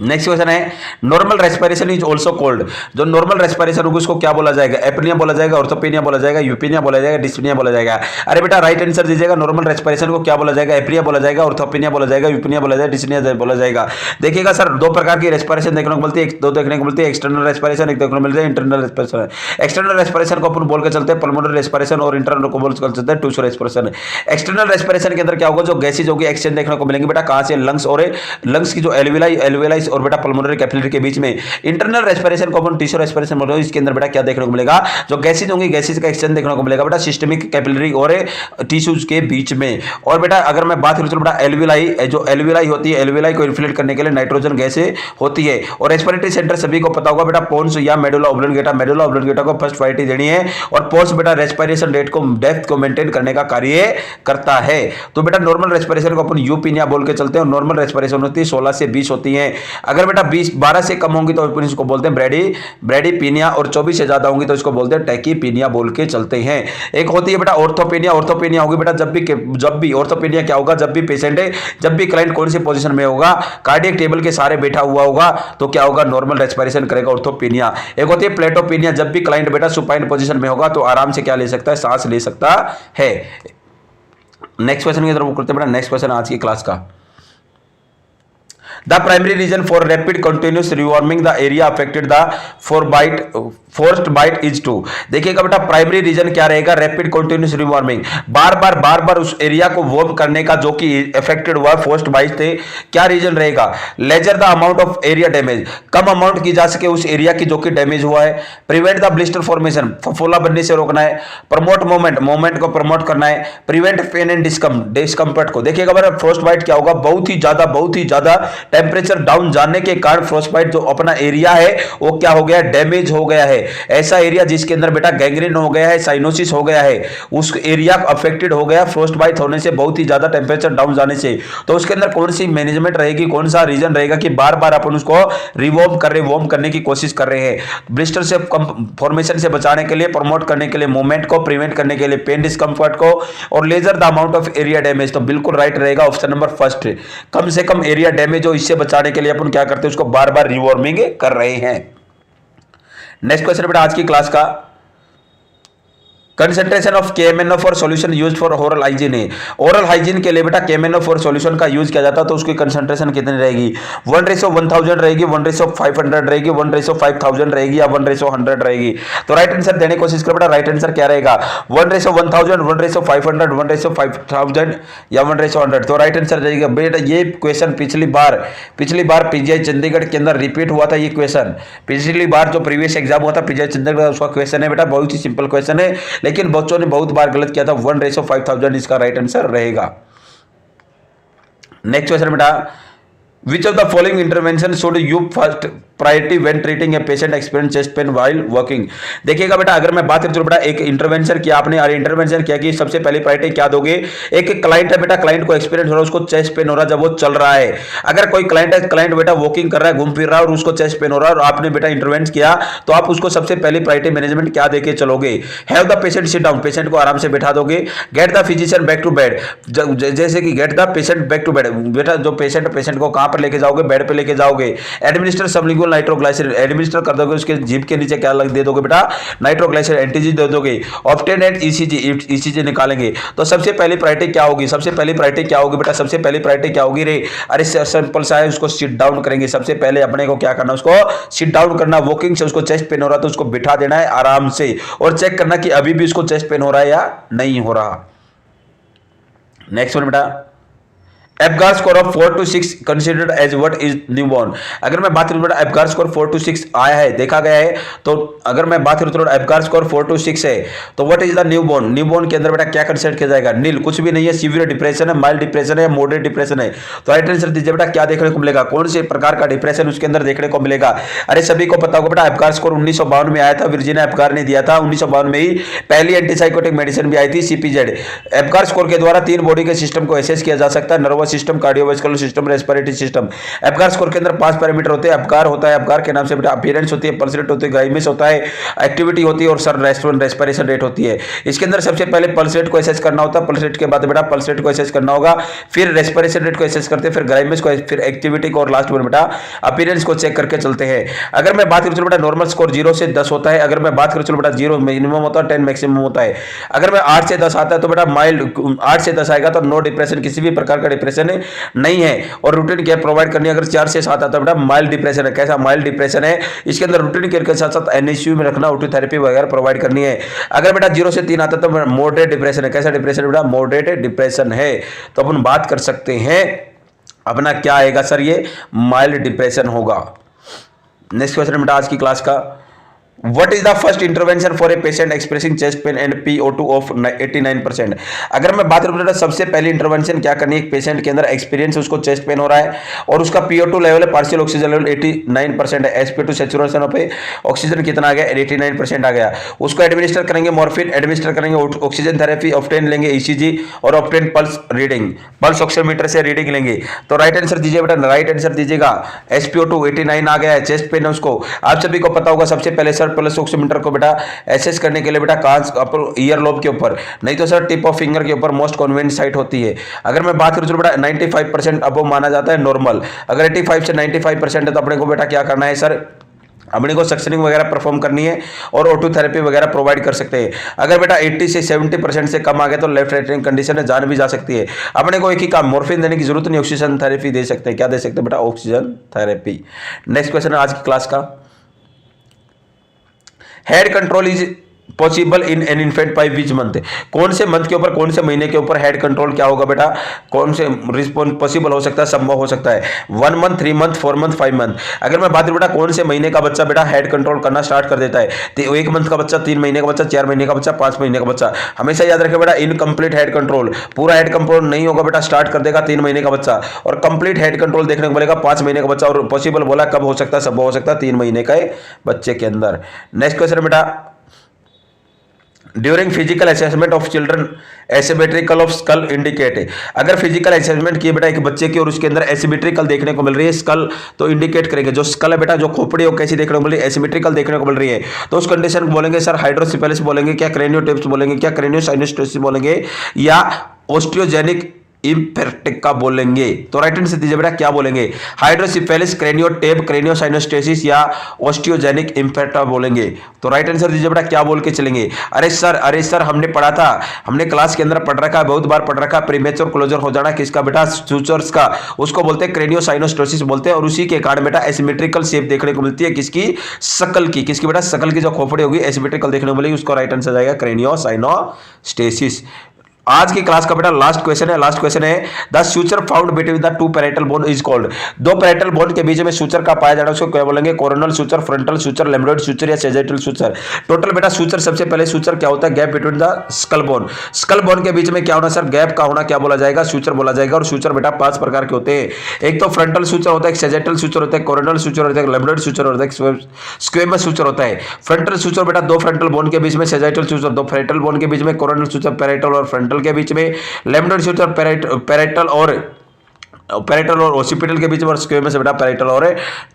नेक्स्ट क्वेश्चन है, normal respiration is also called, जो नॉर्मल रेस्पिरेशन होगी उसको क्या बोला जाएगा? एपनिया बोला जाएगा, ऑर्थोपेनिया बोला जाएगा, यूपेनिया बोला जाएगा, डिस्पनिया बोला जाएगा? अरे बेटा राइट आंसर दीजिएगा, नॉर्मल रेस्पिरेशन को क्या बोला जाएगा? एपनिया बोला जाएगा, ऑर्थोपेनिया बोला जाएगा, यूपेनिया बोला जाएगा, डिस्पनिया बोला जाएगा। देखिएगा सर 2 प्रकार की रेस्पिरेशन देखने को मिलती है, दो देखने को मिलती है, एक्सटर्नल रेस्पिरेशन, एक देखने को मिलती है इंटरनल रेस्पिरेशन। एक्सटर्नल रेस्पिरेशन को अपन बोल के चलते हैं पल्मोनरी रेस्पिरेशन, और इंटरनल को बोल के चलते हैं टिश्यू रेस्पिरेशन। एक्सटर्नल रेस्पिरेशन के अंदर क्या होगा? जो गैसेज होगी एक्सचेंज देखने को मिलेंगे बेटा, कहां से? लंग्स, और लंग्स की जो एल्विलाई और बेटा पल्मोनरी कैपिलरी के बीच में। इंटरनल रेस्पिरेशन को अपन टिश्यू रेस्पिरेशन बोलते हैं, इसके अंदर बेटा क्या देखने को मिलेगा? जो गैसेज होंगी गैसेज का एक्सचेंज देखने को मिलेगा बेटा सिस्टमिक कैपिलरी और टिश्यूज के बीच में। और बेटा अगर मैं बात करूं बेटा एल्विलाई, जो एल्विलाई होती है, एल्विलाई को इन्फ्लेट करने के लिए नाइट्रोजन गैस होती है। और रेस्पिरेटरी सेंटर सभी को पता होगा बेटा पोन्स या मेडुला ऑब्लोंगेटा, मेडुला ऑब्लोंगेटा को फर्स्ट प्रायोरिटी देनी है, और पोन्स बेटा रेस्पिरेशन रेट को डेप्थ को मेंटेन करने का कार्य करता है। तो बेटा नॉर्मल रेस्पिरेशन को अपन यूपेनिया बोल के चलते हैं, और नॉर्मल रेस्पिरेशन होती है 16 से 20 होती है। अगर बेटा 12 से कम होंगी तो अपन इसको बोलते हैं ब्रैडीपीनिया, और 24 से ज्यादा होंगी तो इसको बोलते हैं टैकीपीनिया बोल के चलते हैं। एक होती है बेटा ऑर्थोपेनिया। ऑर्थोपेनिया होगी बेटा जब भी ऑर्थोपेनिया क्या होगा, जब भी पेशेंट है, जब भी क्लाइंट कौन सी पोजीशन में होगा, कार्डियक टेबल के सहारे बैठा हुआ होगा तो क्या होगा, नॉर्मल रेस्पिरेशन करेगा, ऑर्थोपेनिया। एक होती है प्लेटोपेनिया, जब भी क्लाइंट बेटा सुपाइन पोजीशन में होगा तो आराम से क्या ले सकता है, सांस ले सकता है। नेक्स्ट क्वेश्चन की तरफ करते हैं बेटा। नेक्स्ट क्वेश्चन आज की क्लास का, the primary reason for rapid continuous rewarming the area affected the frostbite is to. देखिएगा बेटा प्राइमरी रीजन क्या रहेगा, रैपिड कंटिन्यूस रिवॉर्मिंग, बार बार उस एरिया को वार्म करने का जो कि अफेक्टेड हुआ फोर्स्ड बाइट से, क्या रीजन रहेगा, lesser the amount of area damage, कम अमाउंट की जा सके उस एरिया की जो कि डैमेज हुआ है, प्रिवेंट द ब्लिस्टर फॉर्मेशन, फफोला बनने से रोकना है, प्रमोट मूवमेंट को प्रमोट करना है, प्रिवेंट पेन एंड डिस्कम्फर्ट को। देखिएगा बेटा फ्रोस्ट बाइट क्या होगा, बहुत ही ज्यादा टेम्परेचर डाउन जाने के कारण फ्रोस्ट बाइट जो अपना एरिया है वो क्या हो गया, डैमेज हो गया है। ऐसा एरिया जिसके अंदर बेटा गैंग्रीन हो गया है, साइनोसिस हो गया है, उस एरिया अफेक्टेड हो गया फ्रोस्ट बाइट होने से, बहुत ही ज्यादा टेम्परेचर डाउन जाने से। तो उसके अंदर कौन सी मैनेजमेंट रहेगी, कौन सा रीजन रहेगा कि बार बार अपन उसको वार्म करने की कोशिश कर रहे हैं, ब्लिस्टर से फॉर्मेशन से बचाने के लिए, प्रमोट करने के लिए मूवमेंट को, प्रिवेंट करने के लिए पेन डिस्कम्फर्ट को, और lesser the amount of area damage. तो बिल्कुल राइट रहेगा ऑप्शन नंबर फर्स्ट, कम से कम एरिया डैमेज हो, इससे बचाने के लिए अपन क्या करते हैं, उसको बार बार रिवॉर्मिंग कर रहे हैं। नेक्स्ट क्वेश्चन बेटा आज की क्लास का, concentration of KMnO for solution used for oral hygiene है। ओरल हाइजीन के लिए बेटा KMnO फॉर सॉल्यूशन का यूज किया जाता है, तो उसकी कंसेंट्रेशन कितनी रहेगी, 1:1000 रहेगी, 1:500 रहेगी, 1:5000 रहेगी, या 1:100 रहेगी। तो राइट आंसर देने की कोशिश करो बेटा, राइट आंसर क्या रहेगा, 1:1000, 1:500, 1:5000 या 1:100। तो राइट आंसर रहेगा बेटा, ये क्वेश्चन पिछली बार PGI चंडीगढ़ के अंदर रिपीट हुआ था। ये क्वेश्चन पिछली बार जो प्रीवियस एग्जाम हुआ था PGI चंडीगढ़, उसका क्वेश्चन है बेटा, बहुत ही सिंपल क्वेश्चन है, लेकिन बच्चों ने बहुत बार गलत किया था। 1:5000 इसका राइट आंसर रहेगा। नेक्स्ट क्वेश्चन बेटा, Which of the following intervention should you first priority when treating a patient experience chest pain while working? देखिएगा बेटा, अगर मैं बात करूं बेटा, एक इंटरवेंशन किया आपने, और इंटरवेंशन किया कि सबसे पहली प्रायोरिटी क्या दोगे, एक क्लाइंट है बेटा, क्लाइंट को एक्सपीरियंस हो रहा है, उसको चेस्ट पेन हो रहा है जब वो चल रहा है। अगर कोई क्लाइंट है, क्लाइंट बेटा वॉकिंग कर रहा है, घूम फिर रहा है और उसको चेस्ट पेन हो रहा है और आपने बेटा इंटरवेंट किया, तो आप उसको सबसे पहली प्रायोरिटी मैनेजमेंट क्या देके चलोगे, have the patient sit down, patient को आराम से बैठा दोगे, get the physician back to bed, जैसे कि get the patient back to bed, बेटा जो पेशेंट को कहां पर लेके जाओगे, बेड पे लेके जाओगे, एडमिनिस्टर सबलिंगुअल नाइट्रोग्लाइसिन, एडमिनिस्टर कर दोगे, उसके जीभ के नीचे क्या दे दोगे बेटा, नाइट्रोग्लाइसिन एंटीजी दे दोगे, ऑब्टेन एट ईसीजी निकालेंगे। तो सबसे पहली प्रायोरिटी क्या होगी, सबसे पहली प्रायोरिटी क्या होगी बेटा, सबसे पहली प्रायोरिटी क्या होगी रे, अरे सिंपल सा है, उसको सिट डाउन करेंगे। सबसे पहले अपने को क्या करना, उसको सिट डाउन करना, वॉकिंग से उसको चेस्ट पेन हो रहा तो उसको बिठा देना है आराम से, और चेक करना कि अभी भी उसको चेस्ट पेन हो रहा है या नहीं हो रहा। नेक्स्ट वन बेटा, Apgar score of 4 to 6 considered as what is newborn. अगर मैं बात करूं बेटा, एप्गार स्कोर 4 to 6 आया है, देखा गया है, तो अगर मैं बात करूं तो एप्गार स्कोर 4 to 6 है, तो what is the newborn, newborn के अंदर बेटा क्या कंसिडर किया जाएगा, नील, कुछ भी नहीं है, सीवियर डिप्रेशन है, माइल्ड डिप्रेशन है, मॉडरेट डिप्रेशन है। तो राइट आंसर दीजिए बेटा, क्या देखने को मिलेगा, कौन से प्रकार का डिप्रेशन उसके अंदर देखने को मिलेगा। अरे सभी को पता होगा बेटा, एप्गार स्कोर 1952 में आया था, वर्जीनिया एप्गार ने दिया था 1952 में ही, पहली एंटीसाइकोटिक मेडिसिन भी आई थी CPZ। एप्गार स्कोर के द्वारा 3 बॉडी के सिस्टम को एसेस किया जा सकता है, nervous system, cardiovascular system, respiratory system. Apgar score के अंदर 5 पैरामीटर होते हैं। एप्गार होता है, एप्गार के नाम से बेटा अपीयरेंस होती है, पल्स रेट होती है, ग्राइमिस होता है, एक्टिविटी होती है, और सर रेस्पिरेशन रेट होती है। इसके अंदर सबसे पहले पल्स रेट को एसेस करना होता है, पल्स रेट के बाद बेटा पल्स रेट को एसेस करना होगा, फिर रेस्पिरेशन रेट को एसेस करते हैं, फिर ग्राइमिस को, फिर एक्टिविटी को, और लास्ट में बेटा अपीयरेंस को चेक करके चलते हैं। अगर मैं बात करूं बेटा, नॉर्मल स्कोर 0 से 10 होता है। अगर मैं बात करूं बेटा, 0 मिनिमम होता है, 10 मैक्सिमम होता है। अगर मैं 8 से 10 आता है तो बेटा माइल्ड, 8 से 10 आएगा तो नो डिप्रेशन, किसी भी प्रकार का डिप्रेशन नहीं है, और रूटीन केयर प्रोवाइड करनी है। अगर 4 से 7 आता है बेटा माइल्ड डिप्रेशन है। कैसा माइल्ड डिप्रेशन है, इसके अंदर रूटीन केयर के साथ साथ NICU में रखना, ऑटो थेरेपी वगैरह प्रोवाइड करनी है। अगर बेटा 0 से 3 आता है तो मॉडरेट डिप्रेशन है। कैसा डिप्रेशन है बेटा, मॉडरेट डिप्रेशन है। तो अपन बात कर सकते हैं अपना क्या आएगा सर, ये माइल्ड डिप्रेशन होगा। नेक्स्ट क्वेश्चन बेटा आज की क्लास का, What is the first intervention for a patient expressing chest pain and PO2 of 89%? अगर मैं बात करूं सबसे पहली इंटरवेंशन क्या करनी है एक पेशेंट के अंदर एक्सपीरियंस उसको चेस्ट पेन हो रहा है और उसका PO2 लेवल है पार्शियल ऑक्सीजन लेवल 89% है, sp2 सैचुरेशन पे ऑक्सीजन कितना आ गया 89% आ गया, उसको एडमिनिस्टर करेंगे मॉर्फिन, एडमिनिस्टर करेंगे ऑक्सीजन थेरेपी, ऑब्टेन लेंगे ECG और obtain pulse reading, pulse oximeter से रीडिंग लेंगे। तो राइट आंसर दीजिए बेटा, राइट आंसर दीजिएगा sp2 89 आ गया है, चेस्ट पेन है उसको। आप सभी को पता होगा सबसे पहले सर पल्स ऑक्सीमीटर को बेटा एसेस करने के लिए बेटा कहां ईयर लोब के ऊपर, नहीं तो सर टिप ऑफ फिंगर के ऊपर मोस्ट कन्वीनियंट साइट होती है। अगर मैं बात करूं तो बेटा 95% अबव माना जाता है नॉर्मल, अगर 85 से 95% है तो अपने को बेटा क्या करना है सर, अपने को सक्शनिंग वगैरह परफॉर्म करनी है और O2 थेरेपी वगैरह प्रोवाइड कर सकते हैं। अगर बेटा 80 से 70% से कम आ गया तो लेफ्ट राइट कंडीशन है, जान भी जा सकती है। अपने को एक ही काम मॉर्फिन देने की जरूरत नहीं, ऑक्सीजन थेरेपी दे सकते हैं। क्या दे सकते हैं बेटा, ऑक्सीजन थेरेपी। नेक्स्ट क्वेश्चन है आज की क्लास का, head control is possible in an infant by which month, कौन से मंथ के ऊपर कौन से महीने के ऊपर हेड कंट्रोल क्या होगा बेटा, कौन से रिस्पॉन्स पॉसिबल हो सकता है, संभव हो सकता है, 1 मंथ 3 मंथ 4 मंथ 5 मंथ। अगर मैं बात करूं बेटा कौन से महीने का बच्चा बेटा हेड कंट्रोल करना स्टार्ट कर देता है, तो 1 मंथ का बच्चा, 3 महीने का बच्चा, 4 महीने का बच्चा, 5 महीने का बच्चा। हमेशा याद रखें बेटा इनकम्प्लीट हेड कंट्रोल, पूरा हेड कंट्रोल नहीं होगा बेटा, स्टार्ट कर देगा 3 महीने का बच्चा और कंप्लीट हेड कंट्रोल देखने को मिलेगा 5 महीने का बच्चा, और पॉसिबल बोला कब हो सकता है, संभव हो सकता है 3 महीने का बच्चे के अंदर। नेक्स्ट क्वेश्चन बेटा, during physical assessment of children asymmetrical of skull indicate, अगर फिजिकल असेसमेंट किए बेटा एक बच्चे की और उसके अंदर एसिमेट्रिकल देखने को मिल रही है स्कल, तो इंडिकेट करेंगे जो स्कल है बेटा, जो खोपड़ी हो कैसी देखने को मिल रही है, एसिमेट्रिकल देखने को मिल रही है, तो उस कंडीशन को बोलेंगे सर हाइड्रोसिफेलिस बोलेंगे, क्या क्रेनियोटिप्स बोलेंगे, क्या क्रेनियोसाइनोस्टेसिस बोलेंगे, या ऑस्टियोजेनिक इम्पेक्टिका बोलेंगे। तो राइट आंसर दीजिए बेटा, क्या बोलेंगे, हाइड्रोसिफेलिस, क्रेनियोटेप, क्रेनियोसाइनोस्टेसिस या ऑस्टियोजेनिक इम्पेक्टा बोलेंगे। तो राइट आंसर दीजिए बेटा, क्या बोल के चलेंगे, अरे सर हमने पढ़ा था, हमने क्लास के अंदर पढ़ रखा है, बहुत बार पढ़ रखा है, प्रीमेच्योर क्लोजर हो जाना किसका बेटा, सूचर्स का, उसको बोलते हैं क्रेनियोसाइनोस्टेसिस बोलते हैं, और उसी के कारण बेटा एसिमेट्रिकल शेप देखने को मिलती है किसकी, शकल की, किसकी बेटा, शकल की जो खोपड़ी होगी एसिमेट्रिकल देखने को मिलेगी, उसको राइट आंसर जाएगा क्रेनियोसाइनोस्टेसिस। आज की क्लास का बेटा लास्ट क्वेश्चन है the suture found between the two parietal bone is called, दो पैरेटल बोन के बीच में सूचर का पाया जाना उसको क्या बोलेंगे, coronal suture, frontal suture, lambdoid suture या सैजिटल सूचर। टोटल बेटा सूचर, सबसे पहले सूचर क्या होता है, gap between the skull bone के बीच में क्या होना सर, गैप का होना क्या बोला जाएगा, सूचर बोला जाएगा। और सूचर बेटा 5 प्रकार के होते हैं, एक तो फ्रंटल सूचर होता है, एक सैजिटल सूचर होता है, कोरोनल सूचर होता है, लेम्बोइड सूचर होता है, स्क्वेमस सूचर होता है। फ्रंटल सूचर बेटा 2 फ्रंटल बोन के बीच में, सैजिटल सूचर 2 पैरेटल बोन के बीच में, कोरोनल सूचर पैरेटल और फ्रंटल के बीच में, लेम्बोइड सूचर पैरेटल और ओसिपिटल के बीच में, और स्क्वेमस बेटा पैरेटल और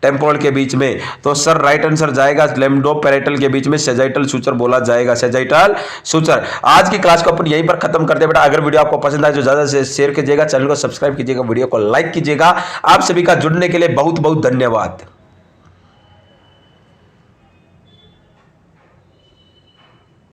टेम्पोरल के बीच में। तो सर राइट आंसर जाएगा लेम्बो पैरेटल के बीच में सैजिटल सूचर बोला जाएगा, सैजिटल सूचर। आज की क्लास को अपन यहीं पर खत्म करते हैं बेटा। अगर वीडियो आपको पसंद आए तो ज्यादा से शेयर कीजिएगा, चैनल को सब्सक्राइब कीजिएगा, वीडियो को लाइक कीजिएगा। आप सभी का जुड़ने के लिए बहुत बहुत धन्यवाद।